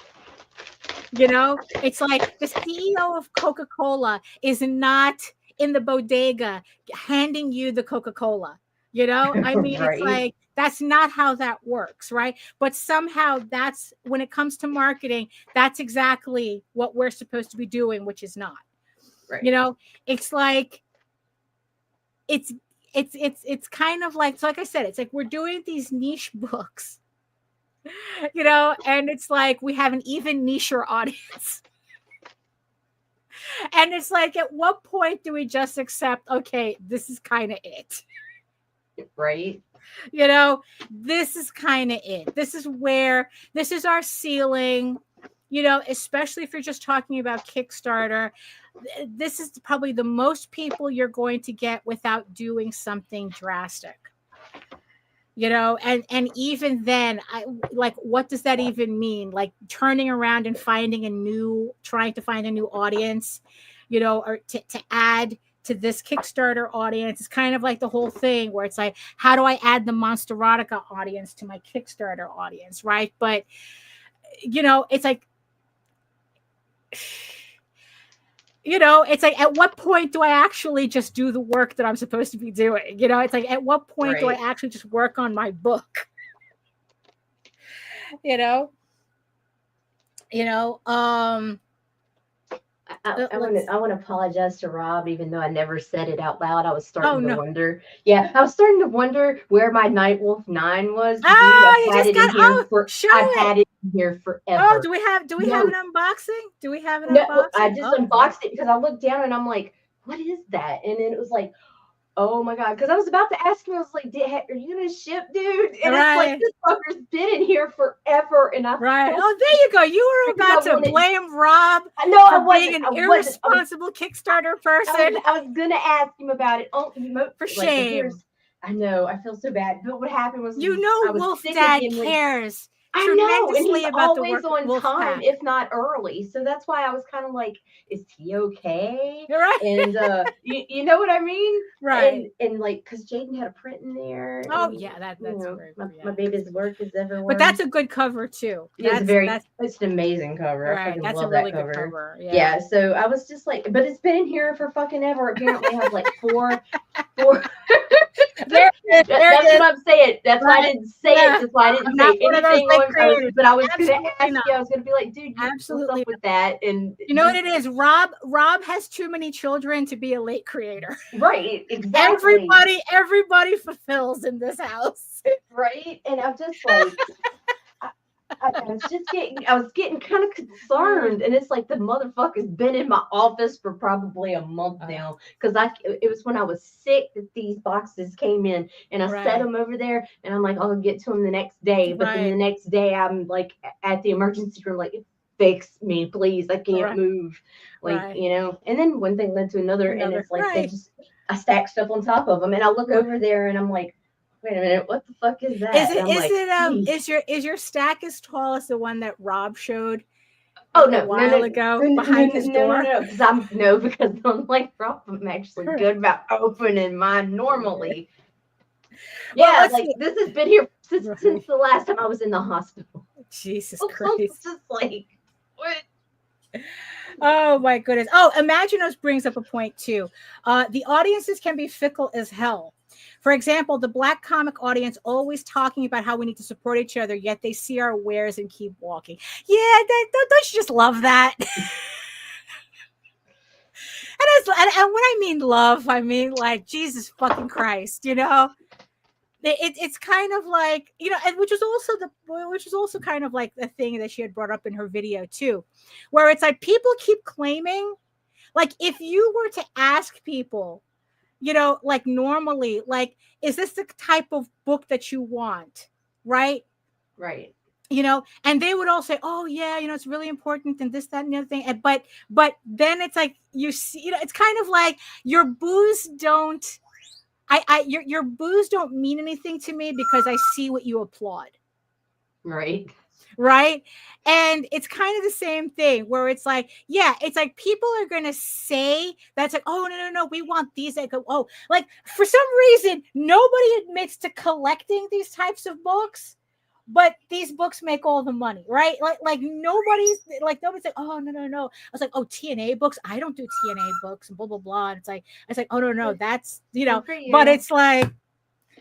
It's like the CEO of Coca-Cola is not in the bodega handing you the Coca-Cola. I mean, It's like, that's not how that works, right? But somehow that's, when it comes to marketing, that's exactly what we're supposed to be doing, which is not. It's like, it's kind of like, so like I said, it's like we're doing these niche books, and it's like we have an even nicher audience. And it's like, at what point do we just accept, okay, this is kind of it? Right. This is kind of it. This is our ceiling, especially if you're just talking about Kickstarter. This is probably the most people you're going to get without doing something drastic. And even then, what does that even mean? Like turning around and trying to find a new audience, or to add to this Kickstarter audience. Is kind of like the whole thing where it's like, how do I add the Monsterotica audience to my Kickstarter audience, right? But it's like, it's like, at what point do I actually just do the work that I'm supposed to be doing? It's like, at what point do I actually just work on my book? I want to apologize to Rob, even though I never said it out loud. I was starting to wonder. Yeah, I was starting to wonder where my Nightwolf 9 was. I've had it in here forever. Oh, do we have an unboxing? Do we have an unboxing? I just unboxed it because I looked down and I'm like, what is that? And then it was like, oh my God. Because I was about to ask him, I was like, are you going to ship, dude? And it's like, this fucker's been in here forever. And there you go. You were about to blame Rob for being an irresponsible Kickstarter person. I was going to ask him about it. For shame. I know. I feel so bad. But what happened was, Wolf Dad cares. I know, and he's about always on time, if not early. So that's why I was kind of like, is he okay? Right. And you know what I mean? Right. And like, because Jaden had a print in there. Oh, yeah, that's great. My baby's work is everywhere. But that's a good cover, too. It's an amazing cover. Right, I that's love a really that good cover. Yeah, so I was just like, but it's been in here for fucking ever. Apparently I have like four. That's what I'm saying. That's why I didn't say it. That's why I didn't say anything on it. But I was going to ask you. I was going to be like, dude, what's up with that? And you know what it is? Rob has too many children to be a late creator. Right. Exactly. Everybody fulfills in this house. Right. And I'm just like, I was getting kind of concerned, and it's like the motherfucker's been in my office for probably a month now, because it was when I was sick that these boxes came in, and I set them over there, and I'm like, I'll get to them the next day, but then the next day I'm like at the emergency room, like, fix me, please, I can't move, like, and then one thing led to another. And it's like I stack stuff on top of them, and I look over there, and I'm like, wait a minute, what the fuck is that? Is your stack as tall as the one that Rob showed a while ago behind his door? No, because I'm like Rob, I'm actually good about opening mine normally. This has been here since the last time I was in the hospital. Jesus Christ. It's just like, what? Oh my goodness. Oh, Imaginos brings up a point too. The audiences can be fickle as hell. For example, the Black comic audience always talking about how we need to support each other, yet they see our wares and keep walking. Yeah, don't you just love that? And when I mean love, I mean like Jesus fucking Christ, you know. It's kind of like, you know, and which is also kind of like the thing that she had brought up in her video too, where it's like people keep claiming, like if you were to ask people, you know, like normally, like, is this the type of book that you want, right? Right. You know, and they would all say, oh yeah, you know, it's really important and this, that, and the other thing. And, but then it's like, you see, you know, it's kind of like your booze don't, your booze don't mean anything to me because I see what you applaud. Right. Right. And it's kind of the same thing where it's like, yeah, it's like people are going to say that's like, oh, no, we want these. Like, oh, like for some reason, nobody admits to collecting these types of books, but these books make all the money, right? Like nobody's like, oh, no. I was like, oh, TNA books. I don't do TNA books and blah, blah, blah. And it's like, oh, no, that's, you know, but it's like,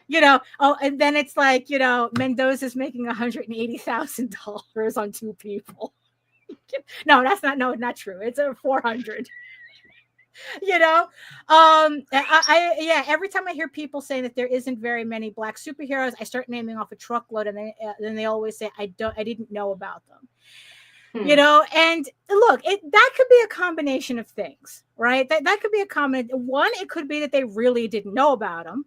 you know, oh, and then it's like, you know, Mendoza's making $180,000 on 2 people. No, that's not true. It's a 400. You know, yeah. Every time I hear people saying that there isn't very many Black superheroes, I start naming off a truckload, and then they always say I didn't know about them. You know, and look, that could be a combination of things, right? That could be a combination. One, it could be that they really didn't know about them,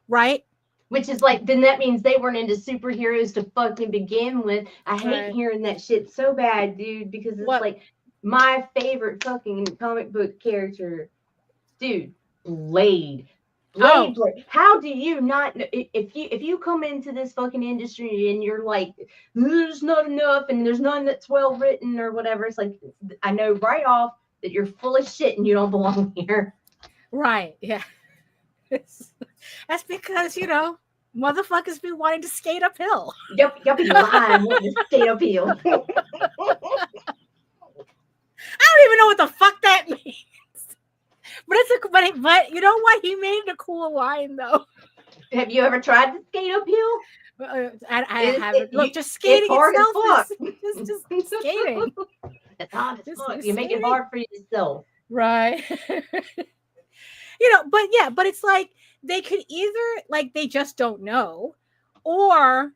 right? Which is like, then that means they weren't into superheroes to fucking begin with. I hate hearing that shit so bad, dude, because it's like my favorite fucking comic book character, dude, Blade. Blade. How do you not know, if you come into this fucking industry and you're like, there's not enough and there's none that's well written or whatever, it's like, I know right off that you're full of shit and you don't belong here. Right. Yeah. That's because, you know, motherfuckers be wanting to skate uphill. Yep, be lying wanting to skate uphill. I don't even know what the fuck that means. But you know what? He made a cool line though. Have you ever tried to skate uphill? I haven't. Look, just skating itself is just skating. It's hard as fuck. You make it hard for yourself. Right. You know, but it's like they could either like they just don't know, or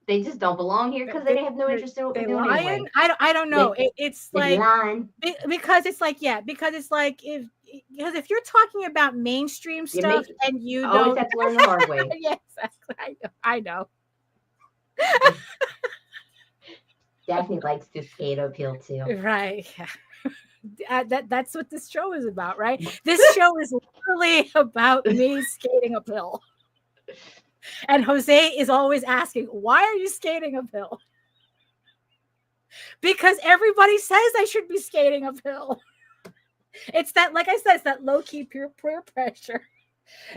they just don't belong here because they have no interest in what we're doing anyway. I don't know. It's like because it's like because if you're talking about mainstream stuff and you don't have to learn the hard way. Yes, I know. Daphne likes to skate uphill too. Right. Yeah. That's what this show is about, right? This show is literally about me skating uphill. And Jose is always asking, why are you skating uphill? Because everybody says I should be skating uphill. It's that, like I said, it's that low-key peer pressure.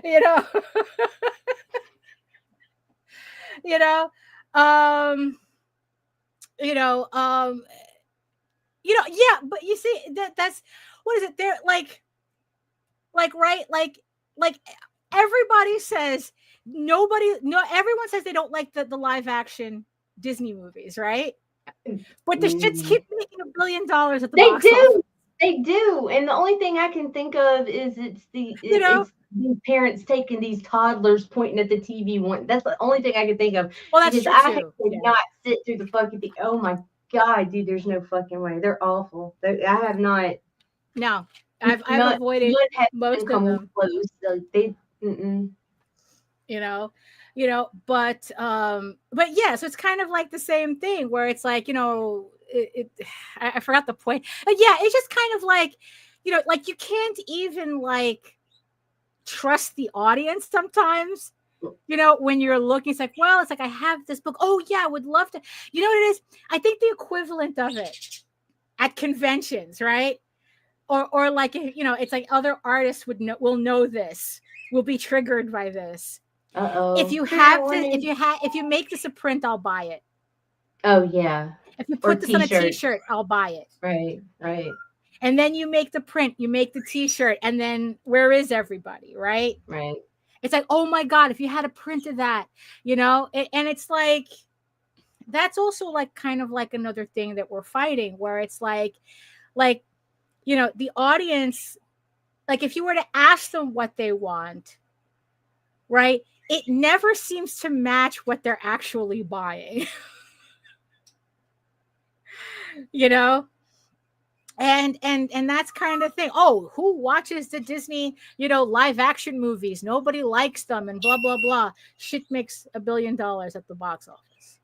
You know? Yeah, but you see that's what is it? They're like right, like everybody says everyone says they don't like the live action Disney movies, right? But the shits keep making $1 billion at the box office. They do. And the only thing I can think of is it's these parents taking these toddlers pointing at the TV one. That's the only thing I can think of. Well, that's true. I could not sit through the fucking thing. Oh my God, dude, there's no fucking way. They're awful. I have not. No, I've avoided most of them. Close. But yeah, so it's kind of like the same thing where it's like, I forgot the point. But yeah, it's just kind of like, like you can't even like trust the audience sometimes. When you're looking, it's like, well, it's like I have this book. Oh yeah, I would love to. You know what it is? I think the equivalent of it at conventions, right? Or like it's like other artists will know this, will be triggered by this. If you have this, if you make this a print, I'll buy it. Oh yeah. If you put this on a t-shirt, I'll buy it. Right. And then you make the print, you make the t-shirt, and then where is everybody, right? Right. It's like, oh my God, if you had a print of that, and it's like, that's also like kind of like another thing that we're fighting where it's like you know, the audience, like if you were to ask them what they want, right, it never seems to match what they're actually buying. You know, and that's kind of thing. Oh, who watches the Disney, you know, live action movies? Nobody likes them, and blah blah blah. Shit makes $1 billion at the box office.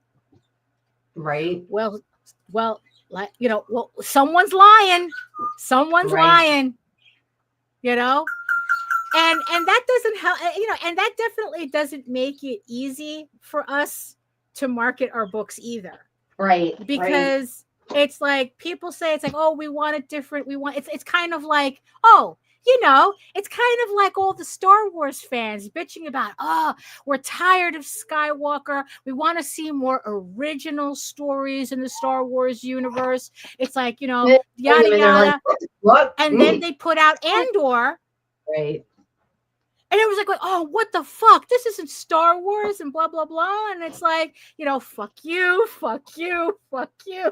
Right. Well, like, you know, well, someone's lying. Someone's lying. You know, and that doesn't help. You know, and that definitely doesn't make it easy for us to market our books either. Right. Because it's like people say, it's like, oh, we want it different. We want it's kind of like, oh, you know, it's kind of like all the Star Wars fans bitching about, oh, we're tired of Skywalker. We want to see more original stories in the Star Wars universe. It's like, you know, yada yada. Like, what? And then they put out Andor. Right. And it was like, oh, what the fuck? This isn't Star Wars and blah, blah, blah. And it's like, you know, fuck you, fuck you, fuck you.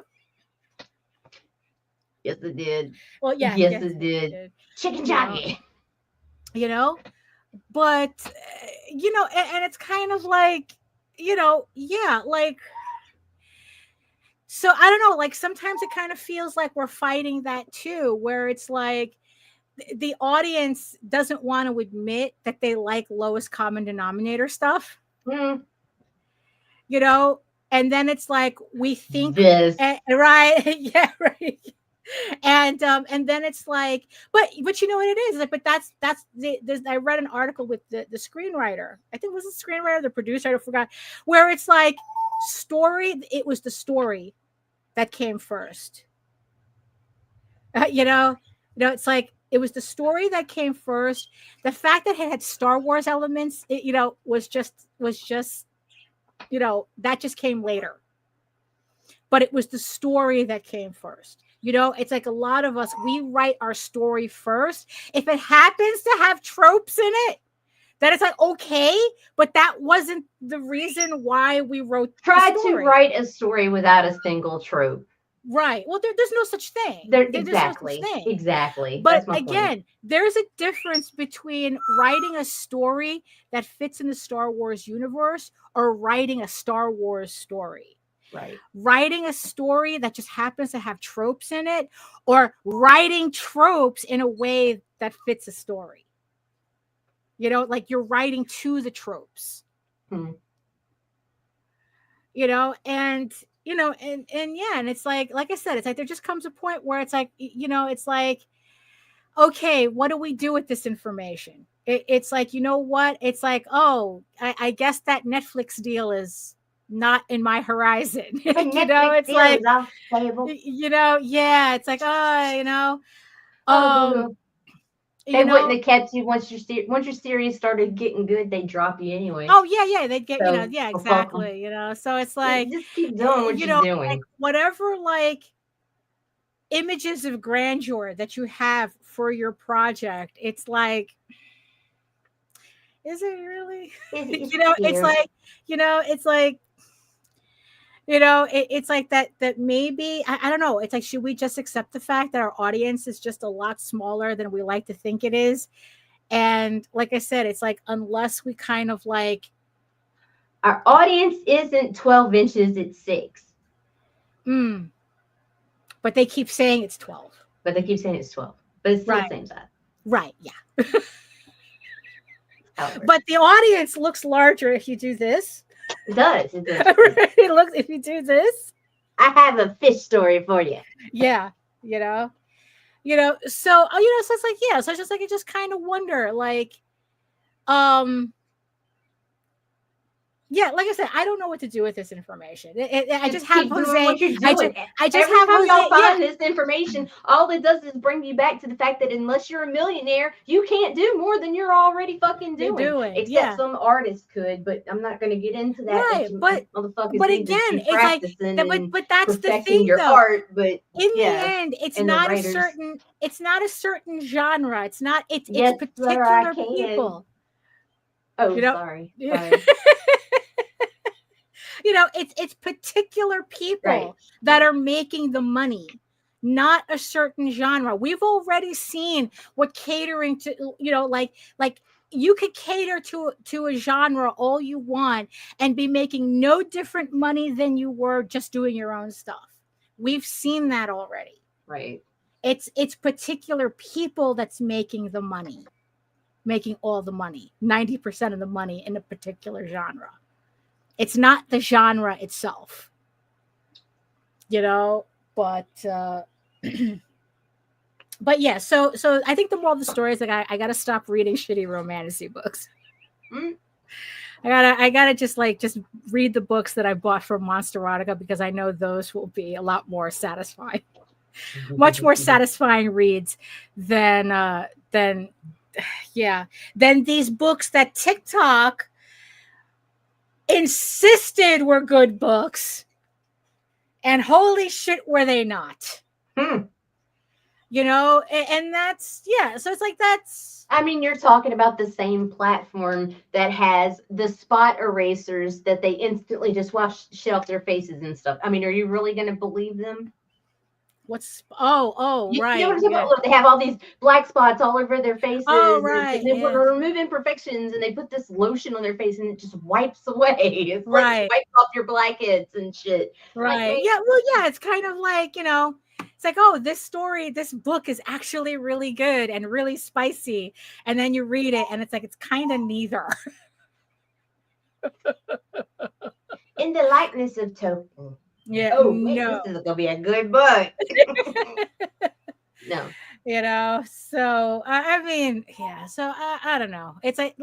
Yes, it did. Well, yeah. Yes, it did. Chicken jockey. You know, but, you know, and it's kind of like, you know, yeah, like, so I don't know, like sometimes it kind of feels like we're fighting that too, where it's like the audience doesn't want to admit that they like lowest common denominator stuff. Mm. You know, and then it's like we think this. Right. Yeah, right. And then it's like, but you know what it is, like, but that's I read an article with the screenwriter. I think it was the screenwriter, the producer, I forgot, where it's like story. It was the story that came first. You know, it's like it was the story that came first. The fact that it had Star Wars elements, it, you know, was just, you know, that just came later. But it was the story that came first. You know, it's like a lot of us, we write our story first. If it happens to have tropes in it, then it's like, okay, but that wasn't the reason why we wrote Try to write a story without a single trope. Right. Well, there's no such thing. Exactly. No such thing. Exactly. But again, there's a difference between writing a story that fits in the Star Wars universe or writing a Star Wars story. Right. Writing a story that just happens to have tropes in it, or writing tropes in a way that fits a story. You know, like you're writing to the tropes. Hmm. You know, and you know, and yeah, and it's like I said, it's like there just comes a point where it's like, you know, it's like, okay, what do we do with this information? It's like, you know what? It's like, oh, I guess that Netflix deal is not in my horizon. You know, it's like, you know, yeah, it's like, oh, you know, they wouldn't have kept you once your series started getting good. They drop you anyway. Oh yeah, they'd get, so, you know, yeah, exactly. You know, so it's like, just keep doing what you you're know, doing. like whatever, like images of grandeur that you have for your project, it's like, is it really? You know, it's like, you know, it's like, you know, it's like that maybe, I don't know. It's like, should we just accept the fact that our audience is just a lot smaller than we like to think it is? And like I said, it's like, unless we kind of like. Our audience isn't 12 inches, it's 6. But they keep saying it's 12. But they keep saying it's 12. But it's still the same size. Right, yeah. But the audience looks larger if you do this. It does. It does. It looks, if you do this. I have a fish story for you. Yeah, you know, so you know, so it's like, yeah, so it's just like, I just kind of wonder, like, yeah, like I said, I don't know what to do with this information. I just have Jose. I just Every have time Jose. Y'all find this information, all it does is bring you back to the fact that unless you're a millionaire, you can't do more than you're already fucking doing. Except some artists could, but I'm not going to get into that. Right, but again, it's like, but that's the thing, your though. Art, but in the end, it's not a certain genre. It's not. It's particular people. Oh, you know? Sorry. You know, it's particular people that are making the money. not a certain genre. We've already seen what catering to, like you could cater to a genre all you want and be making no different money than you were just doing your own stuff. We've seen that already. Right. It's particular people that's making the money, making all the money, 90% of the money in a particular genre. It's not the genre itself, but but yeah, so I think the moral of the story is like I gotta stop reading shitty romantasy books. I gotta just read the books that I bought from Monsterotica, because I know those will be a lot more satisfying, much more satisfying reads than these books that TikTok insisted were good books, and holy shit were they not. And that's, so it's like, that's, I mean, you're talking about the same platform that has the spot erasers that they instantly just wash shit off their faces and stuff. I mean, are you really going to believe them? What's right? You know what I'm talking about? They have all these black spots all over their faces. Oh, right. And they remove imperfections, and they put this lotion on their face, and it just wipes away. It's right. Like wipes off your blackheads and shit. Right. Like, yeah. Well, yeah. It's kind of like, it's like, oh, this book is actually really good and really spicy. And then you read it, and it's like, it's kind of neither. In the likeness of Tolkien. Yeah. Oh, no. This is going to be a good book. No. So I mean, yeah. So I don't know. It's like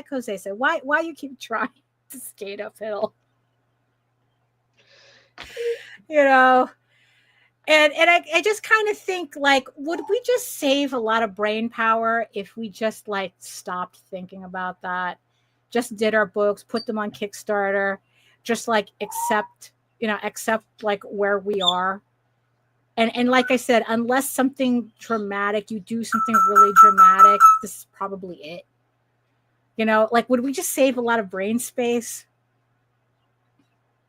Jose said, why you keep trying to skate uphill? And I just kind of think, like, would we just save a lot of brain power if we just stopped thinking about that, just did our books, put them on Kickstarter, just accept where we are. And like I said, unless something dramatic, you do something really dramatic, this is probably it. Would we just save a lot of brain space?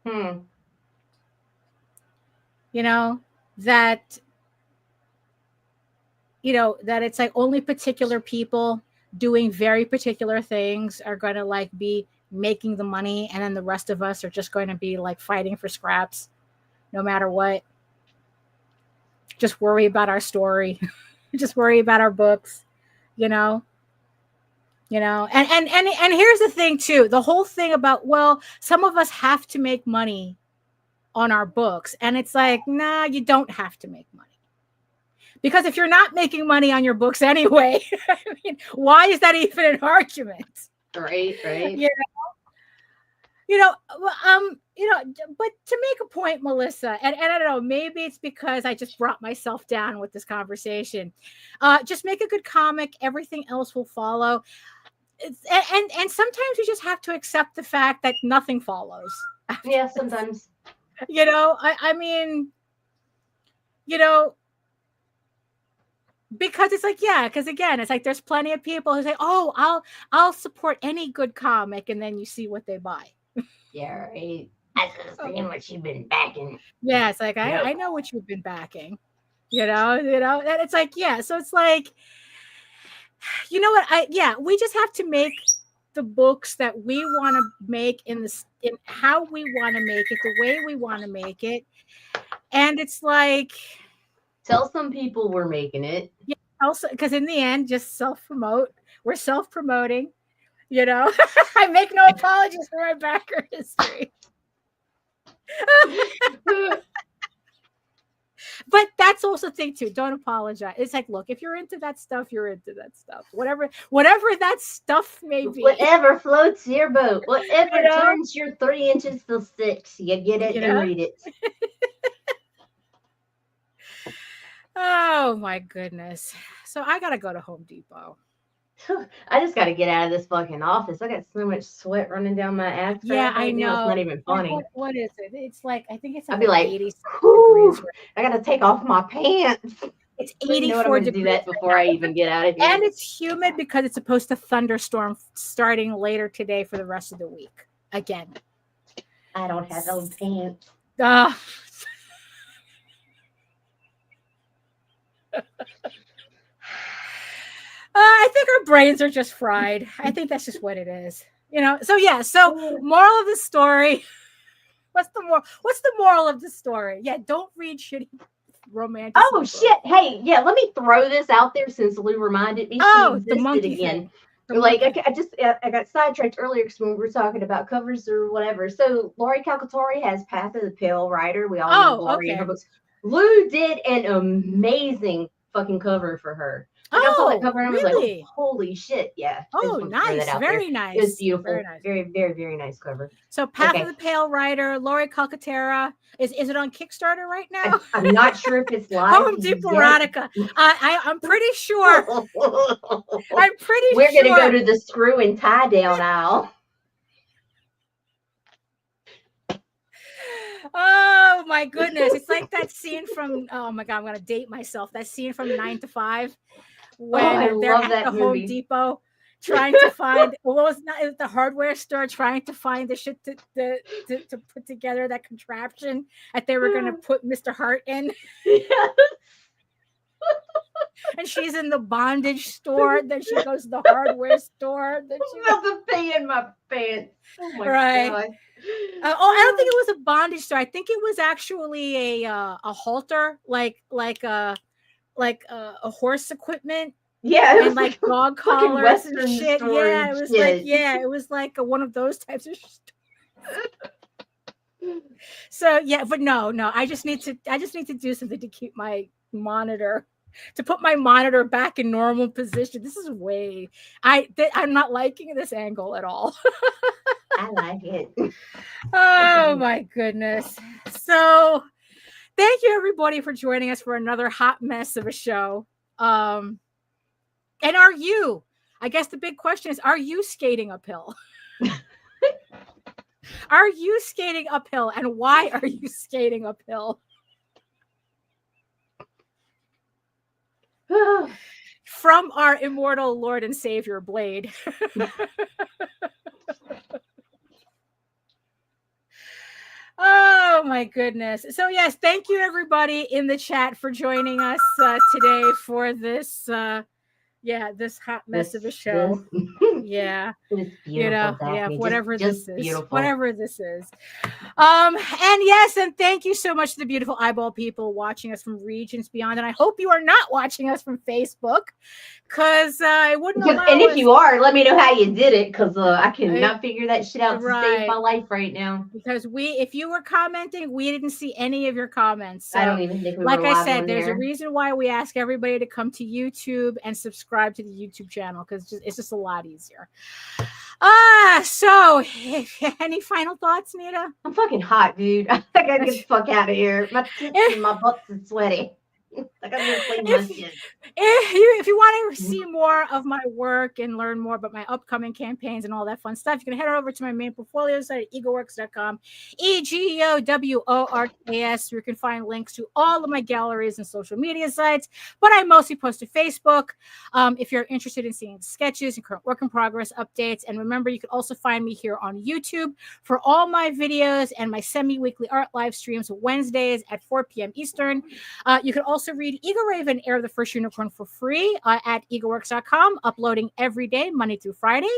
That it's like only particular people doing very particular things are going to be making the money, and then the rest of us are just going to be fighting for scraps no matter what. Just worry about our story. Just worry about our books, and here's the thing too, the whole thing about, well, some of us have to make money on our books, and it's like, nah, you don't have to make money, because if you're not making money on your books anyway, I mean, why is that even an argument? Right. But to make a point, Melissa, and I don't know, maybe it's because I just brought myself down with this conversation. Just make a good comic. Everything else will follow. And sometimes you just have to accept the fact that nothing follows. Yeah, sometimes. I mean, because it's like, yeah, because again, it's like there's plenty of people who say, oh, I'll support any good comic, and then you see what they buy. Yeah, right. I was seeing what you've been backing. Yeah, it's like, I know what you've been backing. And it's like, yeah, so it's like, you know what? We just have to make the books that we want to make in how we want to make it, the way we want to make it. And it's like, tell some people we're making it. Yeah, also, because in the end, just self-promote. We're self-promoting. I make no apologies for my backer history. But that's also the thing too. Don't apologize. It's like, look, if you're into that stuff, you're into that stuff. Whatever that stuff may be. Whatever floats your boat. Whatever turns your 3 inches to 6. You get it and read it. Oh my goodness. So I gotta go to Home Depot. I just got to get out of this fucking office. I got so much sweat running down my ass. Yeah, I know. It's not even funny. What is it? It's like, I think it's I'd be like, 86 degrees. I got to take off my pants. It's 84 degrees. Do that before I even get out of here. And it's humid because it's supposed to thunderstorm starting later today for the rest of the week. Again. I don't have those pants. I think our brains are just fried. I think that's just what it is. You know, so yeah, so moral of the story. What's the moral of the story? Yeah, don't read shitty romantic. Oh shit! Hey, yeah, let me throw this out there since Lou reminded me she the existed monkey again. thing. Like I got sidetracked earlier because when we were talking about covers or whatever. So Lori Calcatori has Path of the Pale Rider. We all know Lori in her books. Lou did an amazing fucking cover for her. Like I saw that cover and I was like, holy shit, yeah. Oh, nice. Very nice. It was beautiful. Very nice. Very, very, very nice cover. So Path of the Pale Rider, Lori Calcaterra. Is it on Kickstarter right now? I'm not sure if it's live. Home Depot Erotica. I'm pretty sure. We're going to go to the screw and tie down aisle. Oh my goodness. It's like that scene from, oh my God, I'm going to date myself. That scene from 9 to 5 when they're at the Home Depot trying to find, well, it was the hardware store trying to find the shit to put together that contraption that they were going to put Mr. Hart in. Yes. And she's in the bondage store. Then she goes to the hardware store. Then she got the pee in my pants. Oh my God. I don't think it was a bondage store. I think it was actually a halter, like a horse equipment. Yeah, and like dog collars and shit. Yeah, it was like one of those types of So yeah, but no, I just need to do something to keep my monitor, to put my monitor back in normal position. This is I'm not liking this angle at all. I like it. Oh my goodness. So thank you everybody for joining us for another hot mess of a show. And I guess the big question is, are you skating uphill? Are you skating uphill? And why are you skating uphill? From our immortal Lord and Savior, Blade. Oh my goodness. So yes, thank you everybody in the chat for joining us today for this this hot mess of a show. Yeah. It's beautiful, Daphne. Whatever just this is. Beautiful. Whatever this is. And thank you so much to the beautiful eyeball people watching us from regions beyond. And I hope you are not watching us from Facebook, because I wouldn't allow and if you are, let me know how you did it, because I cannot figure that shit out to save my life right now. Because if you were commenting, we didn't see any of your comments. So, I don't even think we like were I said, there's a reason why we ask everybody to come to YouTube and subscribe to the YouTube channel, because it's just a lot easier. So any final thoughts, Nita? I'm fucking hot, dude. I gotta get the fuck out of here. My tits and my butts are sweaty. I gotta clean my shit. If you want to see more of my work and learn more about my upcoming campaigns and all that fun stuff, you can head over to my main portfolio site at egoworks.com, EGOWORKS. You can find links to all of my galleries and social media sites, but I mostly post to Facebook. If you're interested in seeing sketches and current work in progress updates, and remember, you can also find me here on YouTube for all my videos and my semi-weekly art live streams Wednesdays at 4 p.m. Eastern. You can also read Ego Raven, Heir of the First Unicorn for free at egoworks.com, uploading every day, Monday through Friday.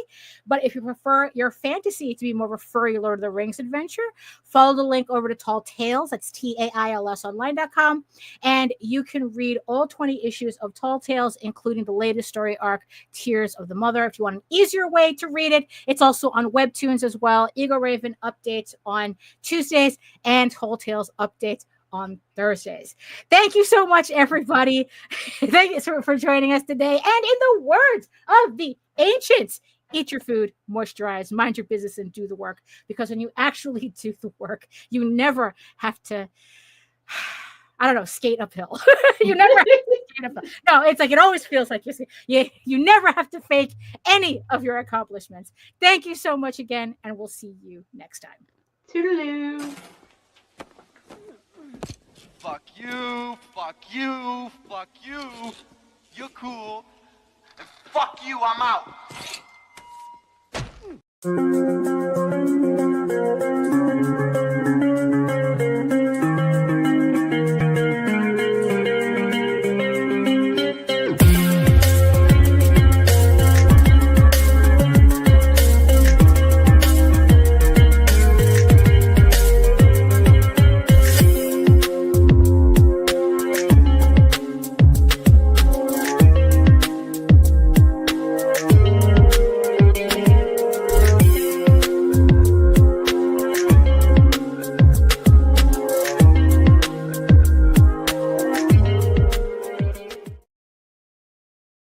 But if you prefer your fantasy to be more of a furry Lord of the Rings adventure, follow the link over to Tall Tales. That's TAILSonline.com. And you can read all 20 issues of Tall Tales, including the latest story arc, Tears of the Mother. If you want an easier way to read it, it's also on Webtoons as well. Ego Raven updates on Tuesdays and Tall Tales updates on Thursdays. Thank you so much, everybody. Thank you for joining us today. And in the words of the ancients, eat your food, moisturize, mind your business, and do the work. Because when you actually do the work, you never have to, skate uphill. You never have to skate uphill. No, it's like, it always feels like you never have to fake any of your accomplishments. Thank you so much again, and we'll see you next time. Toodaloo. Fuck you, fuck you, fuck you. You're cool. And fuck you, I'm out.